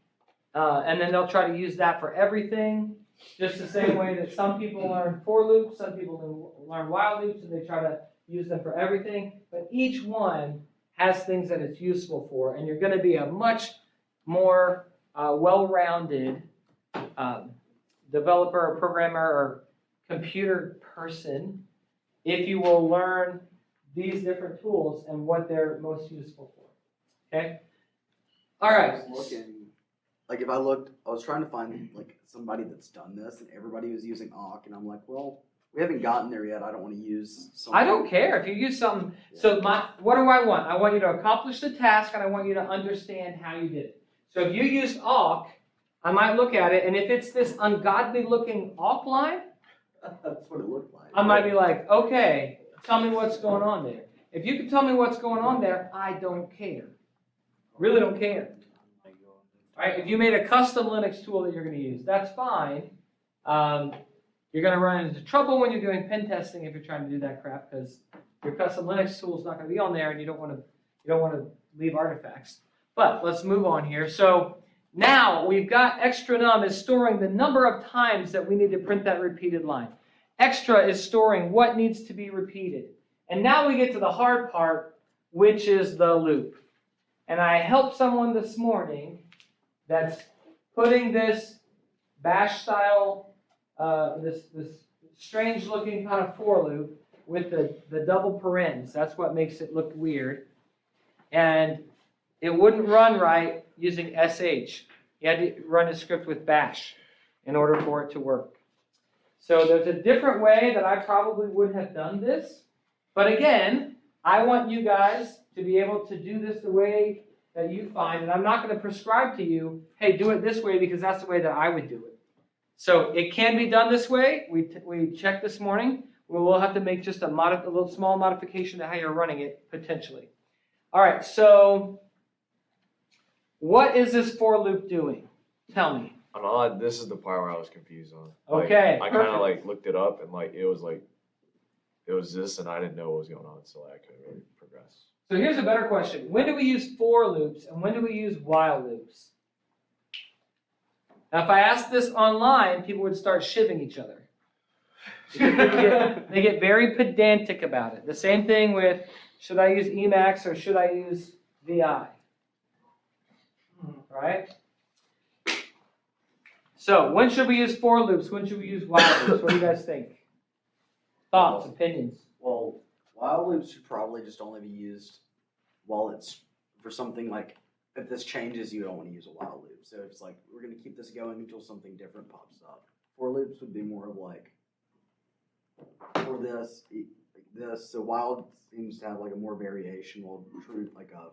A: and then they'll try to use that for everything, just the same way that some people learn for loops, some people learn while loops, and they try to use them for everything. But each one has things that it's useful for, and you're going to be a much more well-rounded developer or programmer or computer person if you will learn these different tools and what they're most useful for. Okay? All right.
F: I was looking, like if I looked, I was trying to find like somebody that's done this, and everybody was using awk, and I'm like, well, we haven't gotten there yet. I don't want to use something.
A: I don't care if you use something. So what do I want? I want you to accomplish the task, and I want you to understand how you did it. So if you use awk, I might look at it, and if it's this ungodly looking awk line,
F: That's what it looked like.
A: I might be like, okay, tell me what's going on there. If you can tell me what's going on there, I don't care. Really don't care. Right? If you made a custom Linux tool that you're going to use, that's fine. You're going to run into trouble when you're doing pen testing if you're trying to do that crap, because your custom Linux tool is not going to be on there, and you don't want to leave artifacts. But let's move on here. So now we've got extra num is storing the number of times that we need to print that repeated line. Extra is storing what needs to be repeated. And now we get to the hard part, which is the loop. And I helped someone this morning that's putting this bash style, this strange looking kind of for loop with the double parens. That's what makes it look weird. And it wouldn't run right using sh. You had to run a script with bash in order for it to work. So there's a different way that I probably would have done this. But again, I want you guys to be able to do this the way that you find. And I'm not going to prescribe to you, hey, do it this way because that's the way that I would do it. So it can be done this way. We checked this morning. We'll have to make just a little small modification to how you're running it, potentially. All right, so what is this for loop doing? Tell me.
B: This is the part where I was confused on.
A: Okay,
B: I kind of looked it up, and it was this, and I didn't know what was going on, so I couldn't really progress.
A: So here's a better question. When do we use for loops, and when do we use while loops? Now, if I asked this online, people would start shivving each other. They get very pedantic about it. The same thing with, should I use Emacs or should I use VI? Right? So, when should we use for loops? When should we use while loops? What do you guys think? Thoughts, opinions?
F: Well, while loops should probably just only be used while it's for something like, if this changes, you don't want to use a while loop. So it's like, we're going to keep this going until something different pops up. For loops would be more of like, for this. So while seems to have a more variation, while true,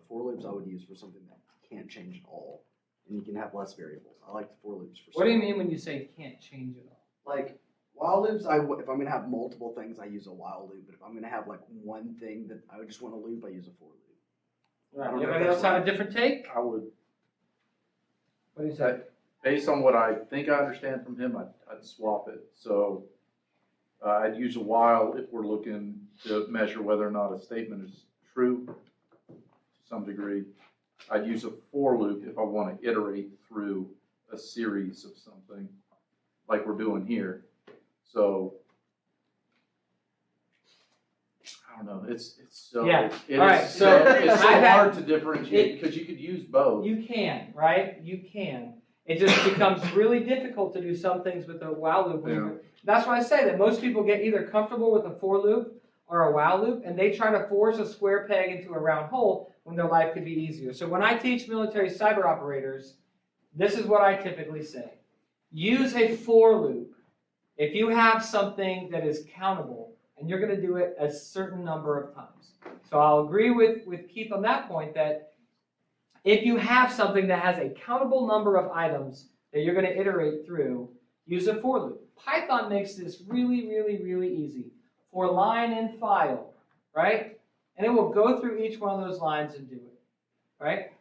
F: for loops I would use for something that can't change at all. And you can have less variables. I like the for loops for
A: What do you mean when you say can't change at all?
F: Like, while loops, if I'm going to have multiple things, I use a while loop. But if I'm going to have one thing that I would just want to loop, I use a for loop.
A: Right. Anybody else have a different take?
E: I would,
A: What do you say?
E: based on what I think I understand from him, I'd swap it. So I'd use a while if we're looking to measure whether or not a statement is true to some degree. I'd use a for loop if I want to iterate through a series of something like we're doing here. So I don't know. It's so
A: Yeah.
E: it
A: All
E: is
A: right,
E: so
A: so
E: it's so
A: I had-
E: hard to differentiate because you could use both.
A: You can, right? You can. It just becomes really difficult to do some things with a while loop.
E: Yeah.
A: That's why I say that most people get either comfortable with a for loop or a while loop, and they try to force a square peg into a round hole when their life could be easier. So when I teach military cyber operators, this is what I typically say. Use a for loop if you have something that is countable, and you're going to do it a certain number of times. So So I'll agree with Keith on that point that if you have something that has a countable number of items that you're going to iterate through, use a for loop. Python makes this really, really, really easy. For line in file, right? And it will go through each one of those lines and do it, right?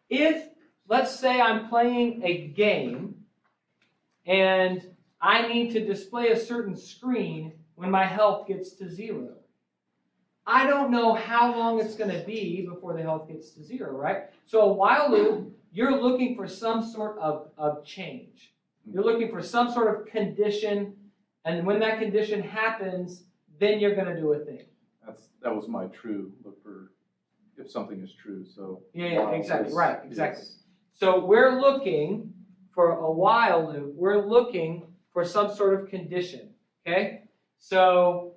A: If, let's say I'm playing a game and I need to display a certain screen when my health gets to 0. I don't know how long it's going to be before the health gets to 0, right? So a while loop, you're looking for some sort of change. You're looking for some sort of condition, and when that condition happens, then you're going to do a thing.
E: That was my true, look for if something is true, so.
A: Yeah,
E: while
A: exactly,
E: is-
A: right, exactly.
E: is-
A: So we're looking for a while loop. We're looking for some sort of condition, okay? So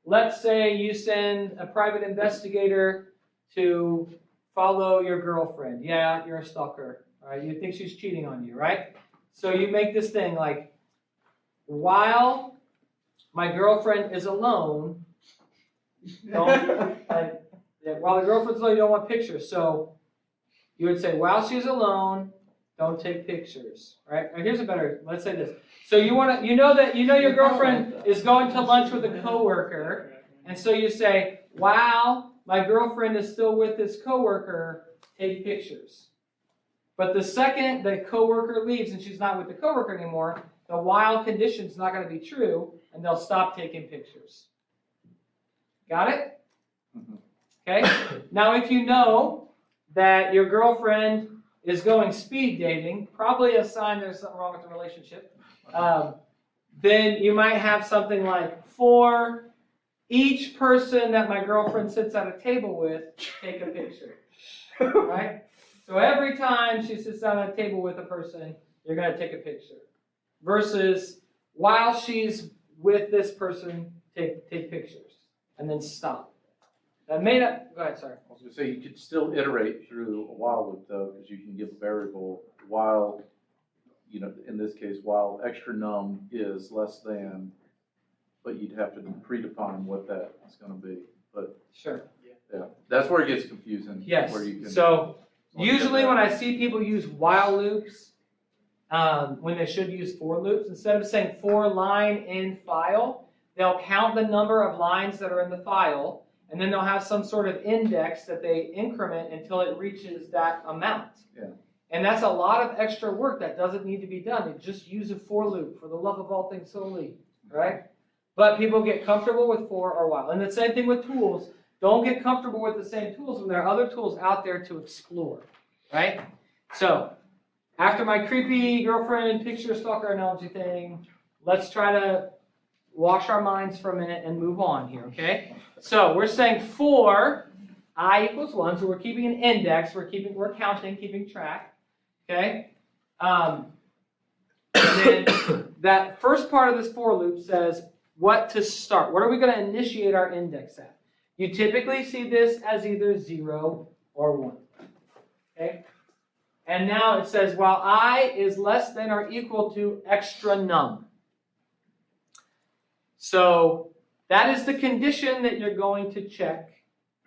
A: let's say you send a private investigator to follow your girlfriend. Yeah, you're a stalker. All right, you think she's cheating on you, right? So you make this thing like, while my girlfriend is alone, while the girlfriend's alone, you don't want pictures. So you would say, while she's alone, don't take pictures, right? Or here's a better, let's say this. So you know your girlfriend is going to lunch with a coworker, and so you say, while my girlfriend is still with this coworker, take pictures. But the second the coworker leaves and she's not with the coworker anymore, the while condition is not going to be true, and they'll stop taking pictures. Got it? Okay? Now, if you know that your girlfriend is going speed dating, probably a sign there's something wrong with the relationship, then you might have something like, for each person that my girlfriend sits at a table with, take a picture. Right? So every time she sits down at a table with a person, you're going to take a picture. Versus, while she's with this person, take pictures. And then stop. That made up. Go ahead, sorry.
E: I was gonna say, you could still iterate through a while loop though, because you can give a variable while, in this case, while extra num is less than, but you'd have to predefine what that is gonna be. But
A: Sure.
E: yeah, that's where it gets confusing.
A: Yes.
E: Where you can,
A: So usually when I see people use while loops, when they should use for loops, instead of saying for line in file, they'll count the number of lines that are in the file, and then they'll have some sort of index that they increment until it reaches that amount.
E: Yeah.
A: And that's a lot of extra work that doesn't need to be done. You just use a for loop, for the love of all things holy, right? But people get comfortable with for or while. And the same thing with tools. Don't get comfortable with the same tools when there are other tools out there to explore, right? So, after my creepy girlfriend picture stalker analogy thing, let's try to wash our minds for a minute and move on here, okay? So we're saying for I equals 1, so we're keeping an index, we're counting, keeping track, okay? And then that first part of this for loop says what to start. What are we going to initiate our index at? You typically see this as either 0 or 1, okay? And now it says while I is less than or equal to extra num. So that is the condition that you're going to check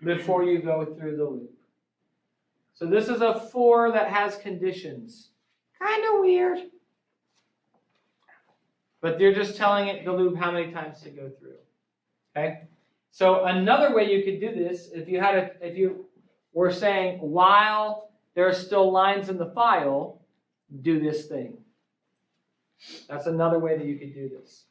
A: before you go through the loop. So this is a for that has conditions. Kind of weird. But they're just telling it, the loop, how many times to go through. Okay? So another way you could do this, if you were saying while there are still lines in the file, do this thing. That's another way that you could do this.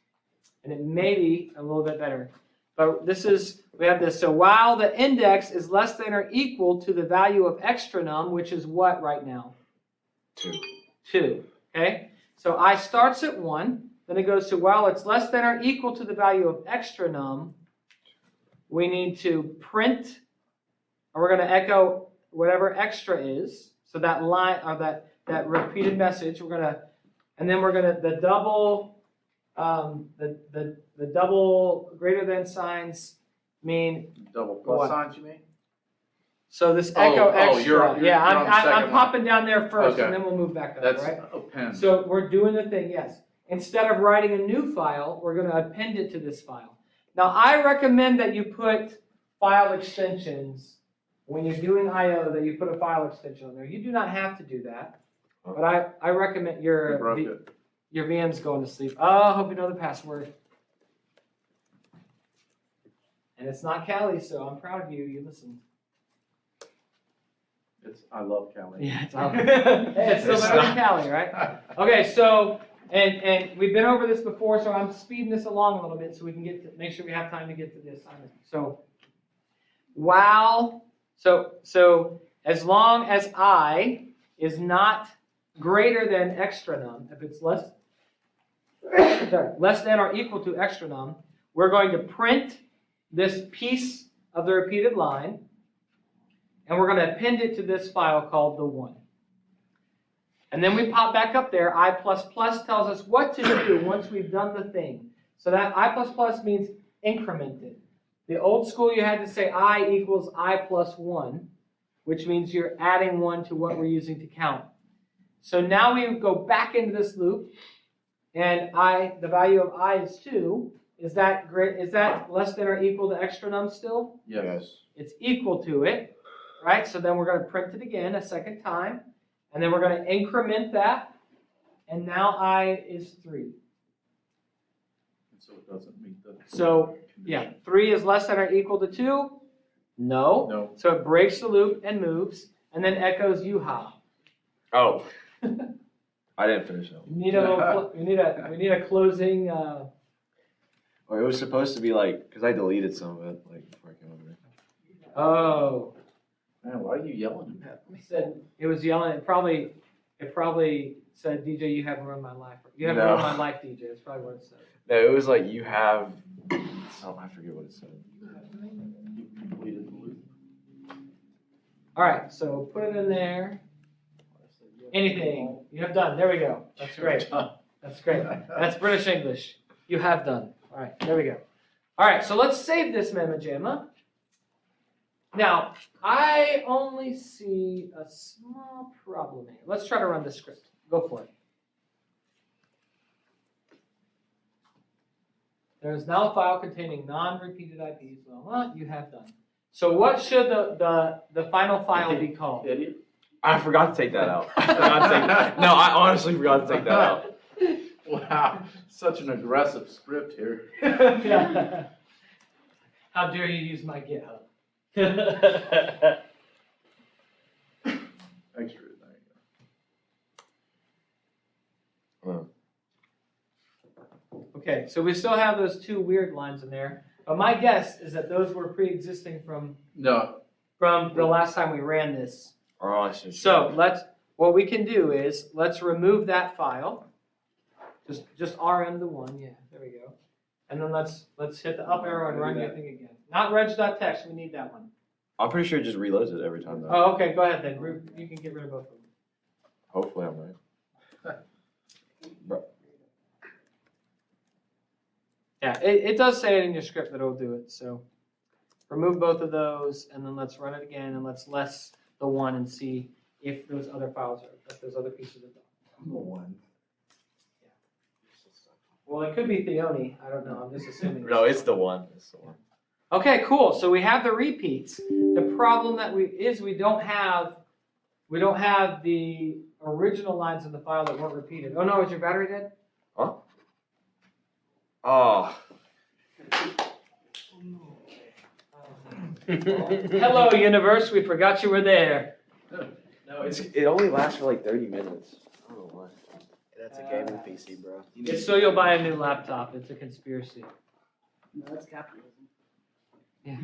A: And it may be a little bit better. But we have this. So while the index is less than or equal to the value of extra num, which is what right now? 2. Okay? So I starts at 1. Then it goes to while it's less than or equal to the value of extra num, we need to print, or we're going to echo whatever extra is. So that line, or that repeated message, and then we're going to, the double greater than signs mean
E: double plus
A: what?
E: signs, you mean?
A: So this echo extra.
E: you're on the
A: I'm
E: second one.
A: popping down there first,
E: Okay.
A: and then we'll move back up,
E: That's
A: right?
E: append.
A: So we're doing the thing, yes. Instead of writing a new file, we're going to append it to this file. Now, I recommend that you put file extensions when you're doing I/O that you put a file extension on there. You do not have to do that, but I recommend
E: We broke it.
A: your VM's going to sleep. Oh, I hope you know the password. And it's not Callie, so I'm proud of you. You listened.
E: I love Cali.
A: Yeah, it's hey, it's still better than Callie, right? Okay, so and we've been over this before, so I'm speeding this along a little bit so we can make sure we have time to get to the assignment. So so as long as I is not greater than extra num, if it's less than or equal to extra num, we're going to print this piece of the repeated line, and we're going to append it to this file called the 1. And then we pop back up there. I++ tells us what to do once we've done the thing. So that I++ means incremented. The old school, you had to say I equals I plus 1, which means you're adding 1 to what we're using to count. So now we go back into this loop, and the value of I is 2. Is that less than or equal to extra num still?
E: Yes.
A: It's equal to it, right? So then we're going to print it again a second time, and then we're going to increment that, and now I is 3.
E: So it doesn't meet the.
A: So, yeah, 3 is less than or equal to 2? No.
E: No.
A: So it breaks the loop and moves, and then echoes yuha.
B: Oh. I didn't finish that.
A: We need a closing.
B: Or it was supposed to be like, because I deleted some of it, like before I came over here.
A: Oh,
E: Man, why are you yelling at me?
A: it was yelling. It probably said, DJ, you haven't ruined my life. You haven't
B: No.
A: ruined my life, DJ. That's probably what it said.
B: No, it was like you have. Oh, I forget what it said.
E: You completed the loop.
A: All right, so put it in there. Anything you have done. There we go. That's great. That's great. That's British English. You have done. All right, there we go. All right, so let's save this Mamma Jamma. Now, I only see a small problem here. Let's try to run the script. Go for it. There is now a file containing non-repeated IPs. Well, you have done. So what should the final file be called?
E: Idiot.
B: I forgot to take that out. No, I honestly forgot to take that out.
E: Wow, such an aggressive script here.
A: Yeah. How dare you use my GitHub?
E: Extra, there you
A: Okay, so we still have those 2 weird lines in there. But my guess is that those were pre-existing from
E: go.
A: the last time we ran this.
B: Oh, I see.
A: So what we can do is let's remove that file. Just rm the 1, yeah, there we go. And then let's hit the up arrow and run your thing again. Not reg.txt, we need that one.
B: I'm pretty sure it just reloads it every time though.
A: Oh, okay, go ahead then. You can get rid of both of them.
B: Hopefully I'm right. Bro.
A: Yeah, it does say it in your script that it'll do it. So remove both of those, and then let's run it again, and let's less the 1 and see if those other files if those other pieces are done.
F: The 1.
A: Well, it could be Theone. I don't know. I'm just assuming.
B: No, it's the 1. It's the 1.
A: Okay, cool. So we have the repeats. The problem that we don't have the original lines in the file that weren't repeated. Oh no, is your battery dead?
B: Huh? Oh.
A: Hello, universe. We forgot you were there.
B: No, it only lasts for like 30 minutes. I don't know why.
F: That's a gaming PC, bro.
A: It's so you'll buy a new laptop. It's a conspiracy.
C: No, that's capitalism.
A: Yeah.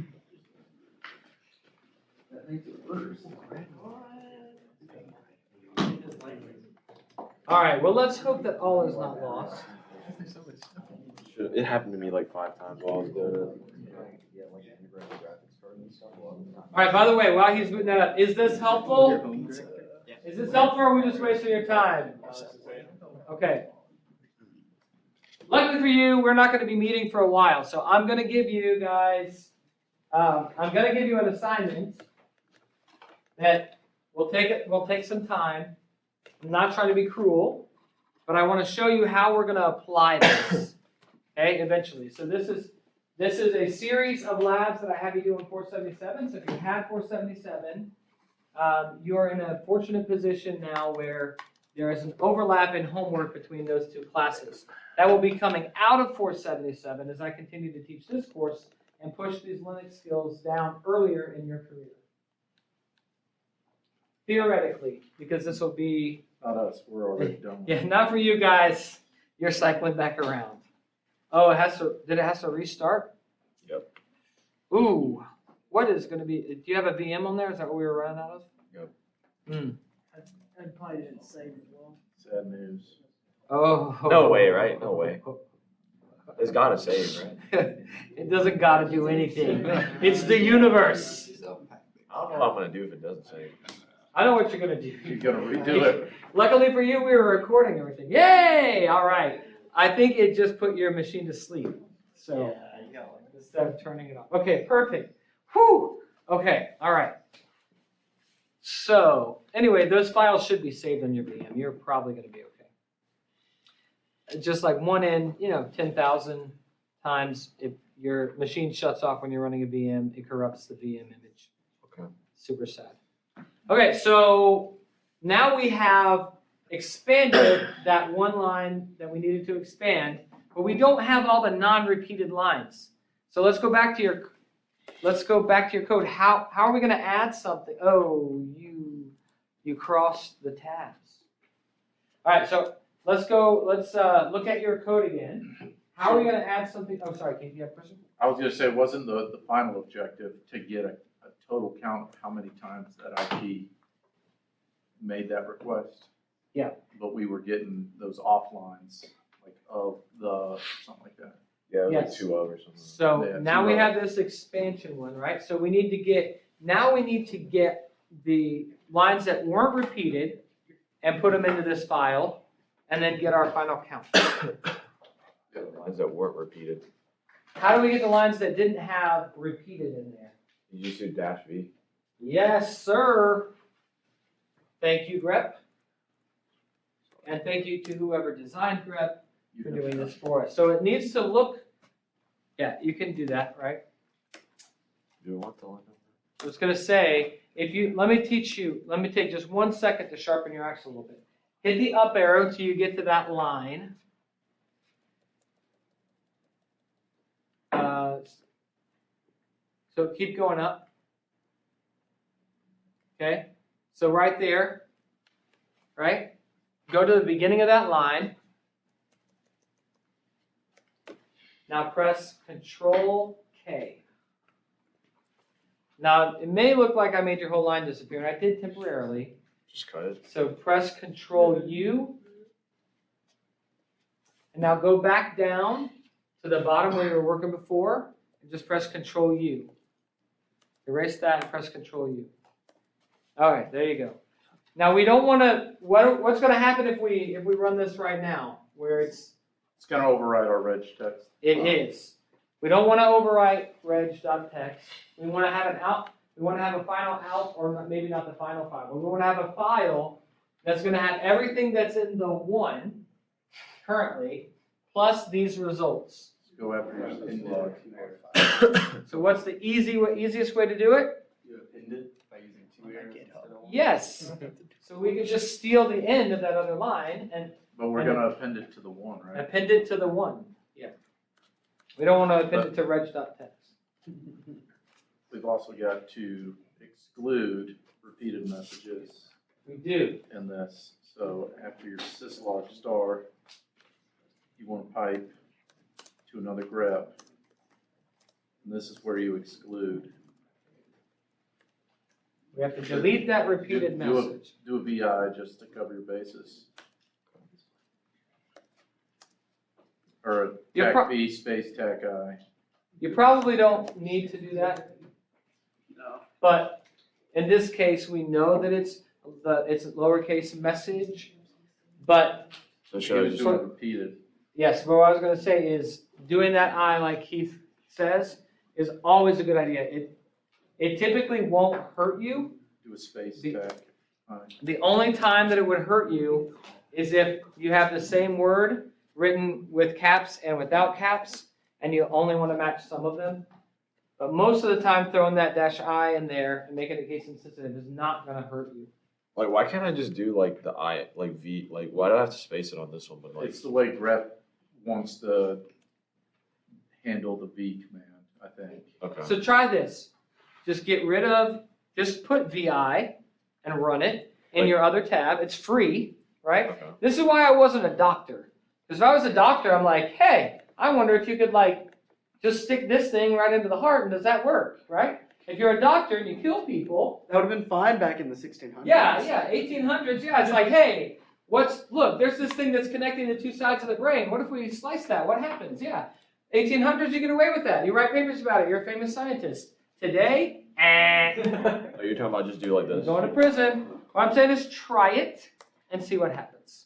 C: That makes it worse.
A: All right. Well, let's hope that all is not lost.
B: It happened to me like 5 times while I was doing it.
A: All right. By the way, while he's booting that up, is this helpful? Is this helpful, or are we just wasting your time? Okay. Luckily for you, we're not going to be meeting for a while, so I'm going to give you guys. I'm going to give you an assignment that will take some time. I'm not trying to be cruel, but I want to show you how we're going to apply this. Okay, eventually. So this is This is a series of labs that I have you do in 477. So if you had 477, you're in a fortunate position now where there is an overlap in homework between those two classes. That will be coming out of 477 as I continue to teach this course and push these Linux skills down earlier in your career. Theoretically, because this will be,
E: Not us, we're already done.
A: yeah, not for you guys. You're cycling back around. Oh, did it have to restart?
B: Yep.
A: Ooh, what is going to be, do you have a VM on there? Is that what we were running out of?
B: Yep.
C: And probably didn't save it well.
E: Sad news.
A: Oh.
B: No way, right? No way. It's gotta save, right?
A: It doesn't got to do anything. It's the universe.
B: I don't know what I'm gonna do if it doesn't save.
A: I know what you're going to do.
E: You're gonna redo it.
A: Luckily for you, we were recording everything. Yay! All right. I think it just put your machine to sleep. So instead of turning it off. Okay, perfect. Whew! Okay, all right. So anyway, those files should be saved on your VM. You're probably going to be okay. Just like one in, 10,000 times, if your machine shuts off when you're running a VM, it corrupts the VM image.
B: Okay.
A: Super sad. Okay, so now we have expanded that one line that we needed to expand, but we don't have all the non-repeated lines. So let's go back to your code. How are we going to add something? Oh, you crossed the tabs. All right, so let's look at your code again. How are we going to add something? Oh, sorry, Keith, you have a question?
E: I was gonna say, wasn't the final objective to get a total count of how many times that IP made that request?
A: Yeah.
E: But we were getting those offlines, like of the, something like that.
B: Yeah, it was
A: Yes.
B: like 2 of or something.
A: So
E: Yeah,
A: now
E: two
A: we
E: of
A: have this expansion one, right? So we need to get the lines that weren't repeated and put them into this file and then get our final count.
B: The lines that weren't repeated.
A: How do we get the lines that didn't have repeated in there?
B: You just do -V.
A: Yes, sir. Thank you, grep. And thank you to whoever designed grep for doing this for us. So it needs to look, yeah, you can do that, right?
B: Do we want the line number?
A: I was going to say, let me take just 1 second to sharpen your axe a little bit. Hit the up arrow till you get to that line. So keep going up. Okay, so right there, right? Go to the beginning of that line. Now press Control K. Now, it may look like I made your whole line disappear, and I did temporarily.
B: Just cut it.
A: So press Control U. And now go back down to the bottom where you were working before, and just press Control U. Erase that and press Control U. All right, there you go. Now we don't want to. What's going to happen if we run this right now, where it's
E: gonna override our reg text.
A: It is. We don't want to overwrite reg.txt. We want to have an out. We want to have a final out, or maybe not the final file, but we want to have a file that's going to have everything that's in the one currently, plus these results.
E: Go after your spin log.
A: So what's the easiest way to do it?
G: You append it by using 2 arrows instead of 1.
A: Yes. So we could just steal the end of that other line and
E: But we're gonna append it to the one, right?
A: append it to the one. Yeah. We don't want to append it to reg.txt.
E: We've also got to exclude repeated messages
A: We do.
E: in this. So after your syslog star, you want to pipe to another grep. And this is where you exclude.
A: We have to delete that repeated message.
E: Do a VI just to cover your bases. Or a
A: You're
E: tag B space tag I.
A: You probably don't need to do that.
C: No.
A: But in this case, we know that it's a lowercase message. But
B: So
E: You
B: should I
E: gotta
B: just
E: do it repeated.
A: yes, but what I was going to say is doing that I, like Keith says, is always a good idea. It typically won't hurt you.
E: Do a space
A: The-
E: tag I.
A: The only time that it would hurt you is if you have the same word written with caps and without caps, and you only want to match some of them. But most of the time, throwing that -I in there and making it case insensitive is not going to hurt you.
B: Like, why can't I just do like the I, like V, like why do I have to space it on this one? But like,
E: It's the way Grep wants to handle the V command, I think.
B: okay.
A: So try this. Just just put VI and run it in your other tab. It's free, right?
B: Okay.
A: This is why I wasn't a doctor. Because if I was a doctor, I'm like, hey, I wonder if you could like just stick this thing right into the heart and does that work, right? If you're a doctor and you kill people,
F: That would have been fine back in the 1600s.
A: yeah, 1800s, yeah, it's like, hey, look, there's this thing that's connecting the two sides of the brain. What if we slice that? What happens? Yeah. 1800s, you get away with that. You write papers about it. You're a famous scientist. Today,
B: Are you talking about just do like
A: you're
B: this?
A: going to prison. What I'm saying is try it and see what happens.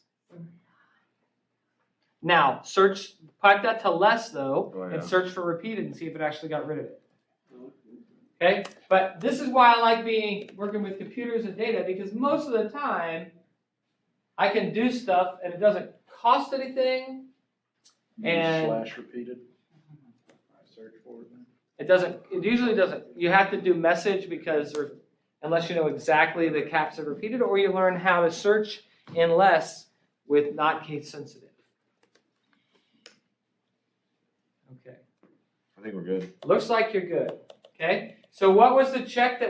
A: Now, pipe that to less, though,
B: Oh, yeah.
A: and search for repeated and see if it actually got rid of it. Okay? But this is why I like working with computers and data, because most of the time, I can do stuff and it doesn't cost anything. And
E: Slash repeated. I search for it then.
A: it usually doesn't. You have to do message unless you know exactly the caps are repeated, or you learn how to search in less with not case sensitive. Okay.
B: I think we're good.
A: Looks like you're good. Okay. So what was the check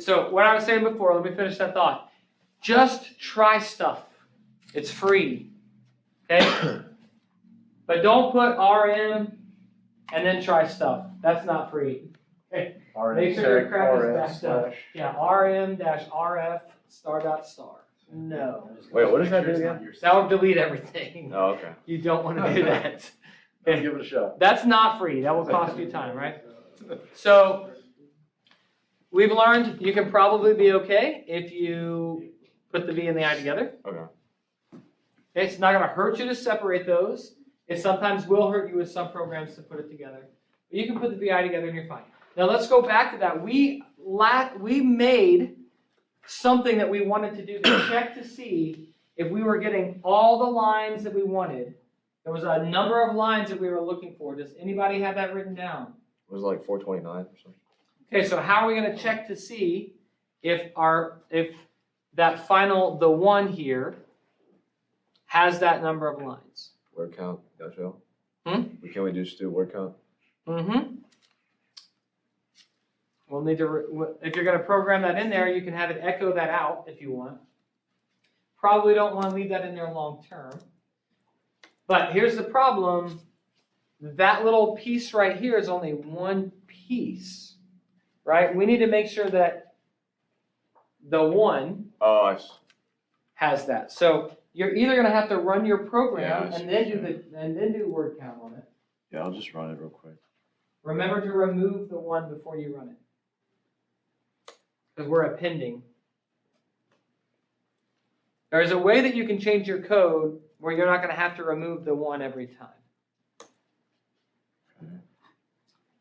A: so what I was saying before, let me finish that thought. Just try stuff. It's free. Okay? But don't put RM and then try stuff. That's not free. Okay? Make sure your crap is backed up. Yeah, RM-RF star. No.
B: Wait, what does that do again?
A: That will delete everything.
B: Oh, okay.
A: You don't want to do that.
E: Give it a shot.
A: That's not free. That will cost you time, right? So we've learned you can probably be okay if you put the V and the I together.
B: Okay.
A: Okay, it's not going to hurt you to separate those. It sometimes will hurt you with some programs to put it together. But you can put the VI together and you're fine. Now let's go back to that. We made something that we wanted to do to check to see if we were getting all the lines that we wanted. There was a number of lines that we were looking for. Does anybody have that written down?
B: It was like 429 or something.
A: Okay, so how are we going to check to see if that final, the one here, has that number of lines?
B: Word count, gotcha.
A: Hmm?
B: Can we just do word count?
A: Mm-hmm. We'll need to, if you're going to program that in there, you can have it echo that out if you want. Probably don't want to leave that in there long term. But here's the problem. That little piece right here is only one piece, right? We need to make sure that the one
B: Oh, I see.
A: has that. So you're either going to have to run your program
B: Yeah, I
A: and then do word count on it.
B: Yeah, I'll just run it real quick.
A: Remember to remove the one before you run it, because we're appending. There's a way that you can change your code where you're not going to have to remove the one every time.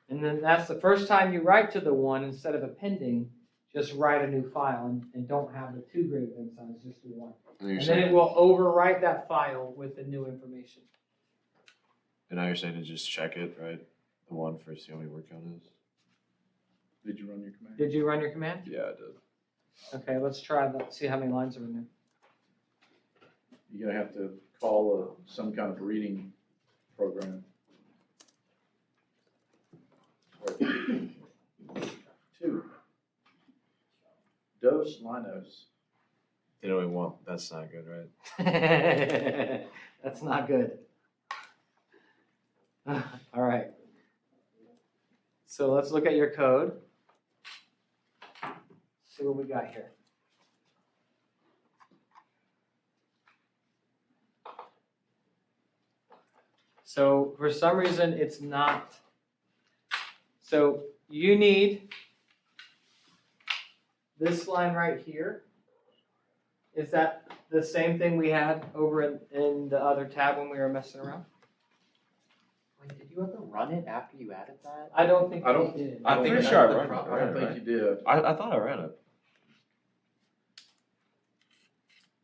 A: And then that's the first time you write to the one, instead of appending, just write a new file and don't have the two greater than signs, just the one. And then it will overwrite that file with the new information.
B: And now you're saying to just check it, right? The one for see how many word count is.
E: Did you run your command?
A: Did you run your command?
B: Yeah, I did.
A: Okay, let's try that. See how many lines are in there.
E: You're gonna have to call some kind of reading program. Two. Dos Linos.
B: You know what we want? That's not good, right?
A: That's not good. All right. So let's look at your code. See what we got here. So for some reason it's not. So you need this line right here. Is that the same thing we had over in the other tab when we were messing around?
G: Wait, did you ever run it after you added that?
A: I don't think
E: I don't-
A: we did.
B: I think
E: that's
B: sure I
E: the
B: ran it.
E: problem.
B: I
E: I
B: ran
E: don't
B: it,
E: think you did.
B: I thought I ran it.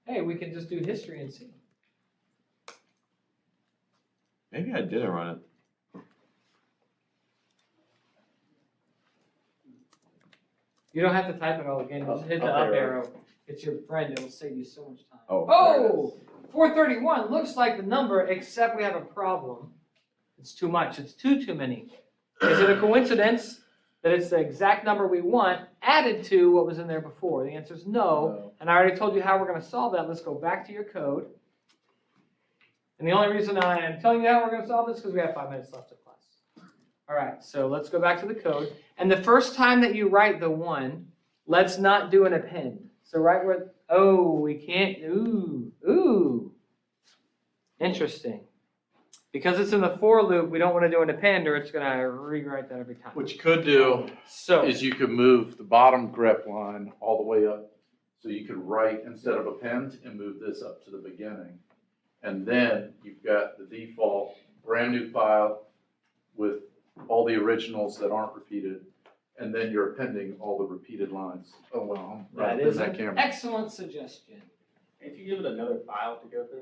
A: Hey, we can just do history and see.
B: Maybe I didn't run it.
A: You don't have to type it all again. Just hit the
B: Up
A: up
B: arrow.
A: arrow. It's your friend. It'll save you so much time.
B: Oh,
A: Oh, 431 looks like the number, except we have a problem. It's too much. It's too many. Is it a coincidence that it's the exact number we want added to what was in there before? The answer is no. And I already told you how we're going to solve that. Let's go back to your code. And the only reason I am telling you how we're going to solve this is because we have 5 minutes left of class. All right, so let's go back to the code. And the first time that you write the 1, let's not do an append. So right where, oh, we can't, ooh. Interesting. Because it's in the for loop, we don't want to do an append or it's going to rewrite that every time.
E: What you could do
A: So,
E: is you could move the bottom grep line all the way up. So you could write instead of append and move this up to the beginning. And then you've got the default brand new file with all the originals that aren't repeated. And then you're appending all the repeated lines. Oh, well, I'm right
A: that
E: in
A: is
E: that
A: an
E: camera.
A: excellent suggestion.
G: If you give it another file to go through.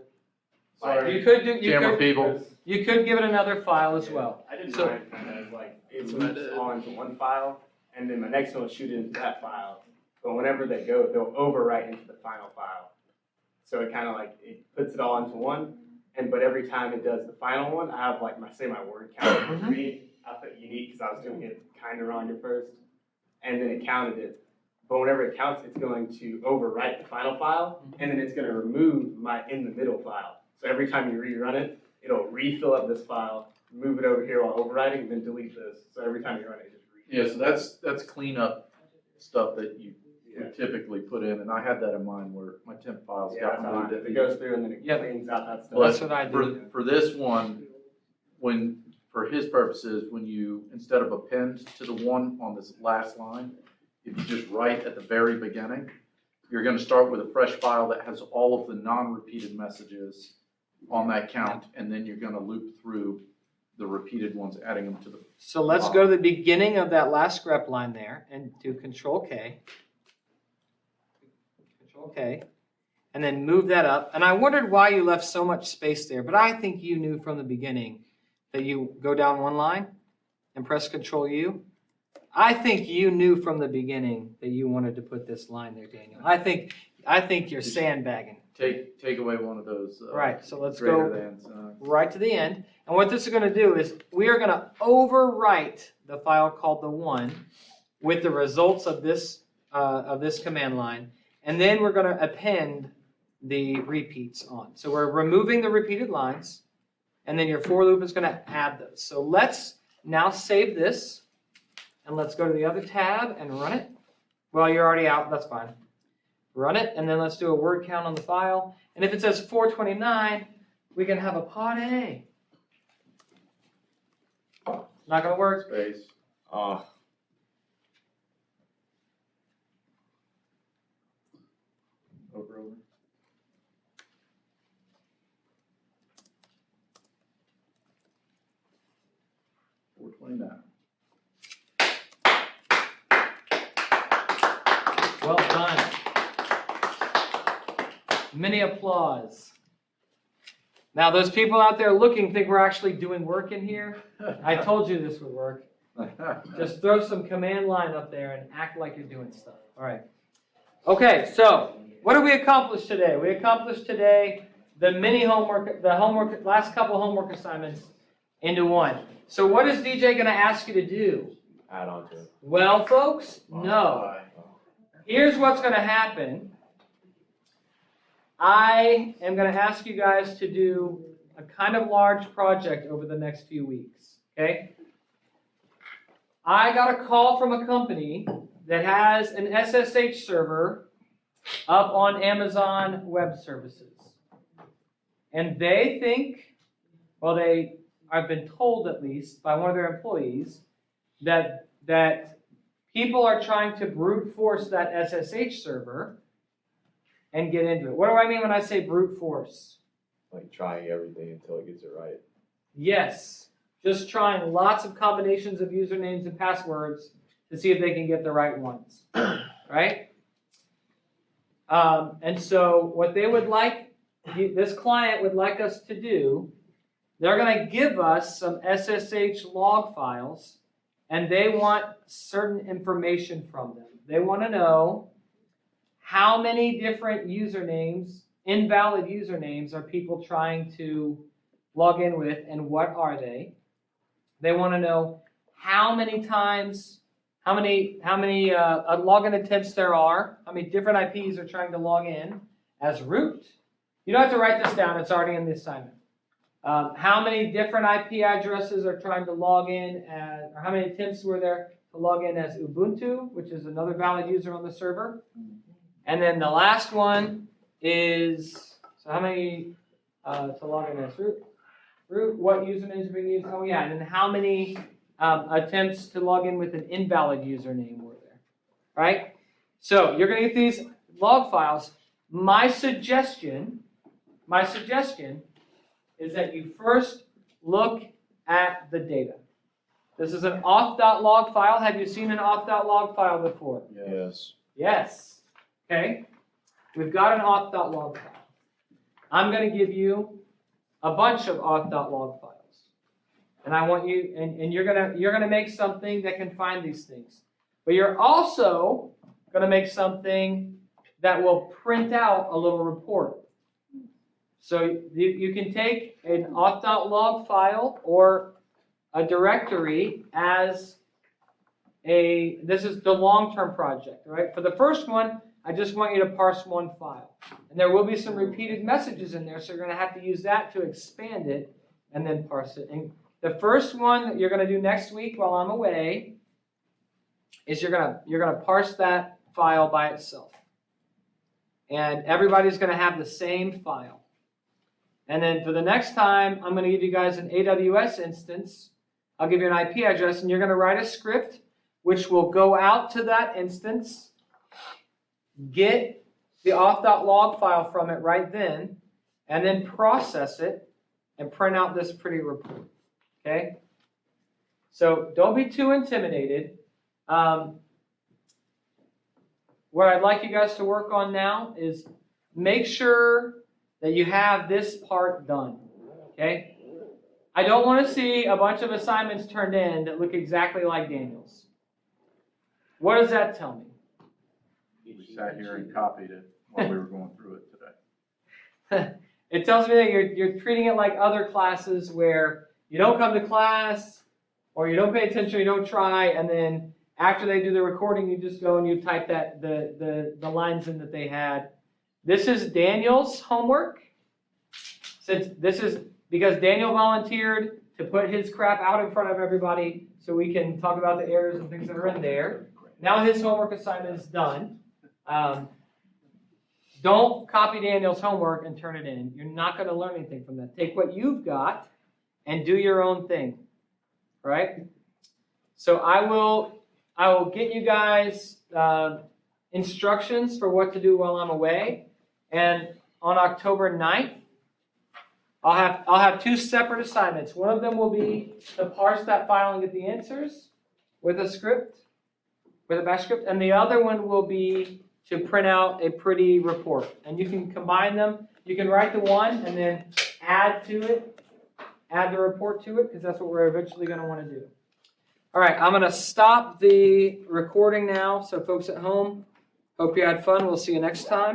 E: Sorry,
A: You could
E: camera people.
A: You could give it another file as well.
G: I did
A: So-
G: mine kind of like it
E: That's what I
G: loops
E: did.
G: all into one file, and then my next one will shoot into that file. But whenever they go, they'll overwrite into the final file. So it kind of like it puts it all into one. But every time it does the final one, I have like my word count for me. I put unique because I was doing it kind of wrong at first, and then it counted it. But whenever it counts, it's going to overwrite the final file, and then it's going to remove my in the middle file. So every time you rerun it, it'll refill up this file, move it over here while overwriting, and then delete this. So every time you run it, it just refills.
E: Yeah, so that's cleanup stuff that you
G: Yeah.
E: would typically put in, and I had that in mind where my temp files
G: Yeah,
E: got
G: that's how
E: moved.
G: it goes through and then it
A: Yep.
G: cleans out that stuff.
E: But
A: That's what I do.
E: For this one, for his purposes, when you, instead of append to the one on this last line, if you just write at the very beginning, you're gonna start with a fresh file that has all of the non-repeated messages on that count, and then you're gonna loop through the repeated ones, adding them to the.
A: So let's go to the beginning of that last grep line there and do Control K. Control K. And then move that up. And I wondered why you left so much space there, but I think you knew from the beginning that you go down one line and press Control U. I think you knew from the beginning that you wanted to put this line there, Daniel. I think you're sandbagging.
E: Take away one of those.
A: Right, so let's
E: greater
A: go
E: than signs.
A: right to the end. And what this is going to do is we are going to overwrite the file called the 1 with the results of this command line. And then we're going to append the repeats on. So we're removing the repeated lines. And then your for loop is going to add those. So let's now save this. And let's go to the other tab and run it. Well, you're already out. That's fine. Run it. And then let's do a word count on the file. And if it says 429, we can have a pod A. Not going to work.
E: Space.
B: Oh,
E: Over. 429.
A: Well done. Many applause. Now, those people out there looking think we're actually doing work in here. I told you this would work. Just throw some command line up there and act like you're doing stuff. All right. Okay, so what did we accomplish today? We accomplished today the mini homework, last couple homework assignments into one. So what is DJ going to ask you to do?
B: add on to it.
A: Well, folks, no. Here's what's going to happen. I am going to ask you guys to do a kind of large project over the next few weeks, okay? I got a call from a company that has an SSH server up on Amazon Web Services. And they think, well, I've been told at least by one of their employees, that people are trying to brute force that SSH server and get into it. What do I mean when I say brute force?
B: Like trying everything until it gets it right.
A: Yes, just trying lots of combinations of usernames and passwords to see if they can get the right ones, right? And so what they would like, this client would like us to do, they're going to give us some SSH log files, and they want certain information from them. They want to know how many different usernames, invalid usernames, are people trying to log in with, and what are they? They want to know how many times, how many login attempts there are, how many different IPs are trying to log in as root. You don't have to write this down, it's already in the assignment. How many different IP addresses are trying to log in as, or how many attempts were there to log in as Ubuntu, which is another valid user on the server. And then the last one is, so how many to log in as root? Root, what usernames are being used? Oh yeah, and then how many attempts to log in with an invalid username were there, right? So you're going to get these log files. My suggestion is that you first look at the data. This is an auth.log file. Have you seen an auth.log file before?
B: Yes.
A: Yes. Okay. We've got an auth.log file. I'm going to give you a bunch of auth.log files. And I want you, and you're gonna make something that can find these things. But you're also gonna make something that will print out a little report. So you can take an auth.log file or a directory as this is the long-term project, right? For the first one, I just want you to parse one file. And there will be some repeated messages in there, so you're gonna have to use that to expand it and then parse it. And the first one that you're gonna do next week while I'm away is you're gonna parse that file by itself. And everybody's gonna have the same file. And then for the next time, I'm gonna give you guys an AWS instance. I'll give you an IP address, and you're gonna write a script which will go out to that instance, get the auth.log file from it right then, and then process it and print out this pretty report. Okay? So don't be too intimidated. What I'd like you guys to work on now is make sure that you have this part done. Okay? I don't want to see a bunch of assignments turned in that look exactly like Daniel's. What does that tell me?
E: We sat here and copied it while we were going through it today.
A: It tells me that you're treating it like other classes where you don't come to class, or you don't pay attention, you don't try, and then after they do the recording, you just go and you type that the lines in that they had. This is Daniel's homework. Since this is because Daniel volunteered to put his crap out in front of everybody so we can talk about the errors and things that are in there. Now his homework assignment is done. Don't copy Daniel's homework and turn it in. You're not going to learn anything from that. Take what you've got and do your own thing. Right? So I will get you guys instructions for what to do while I'm away. And on October 9th, I'll have two separate assignments. One of them will be to parse that file and get the answers with a script, with a bash script, and the other one will be to print out a pretty report. And you can combine them. You can write the one and then add the report to it, because that's what we're eventually going to want to do. All right, I'm going to stop the recording now. So folks at home, hope you had fun. We'll see you next time.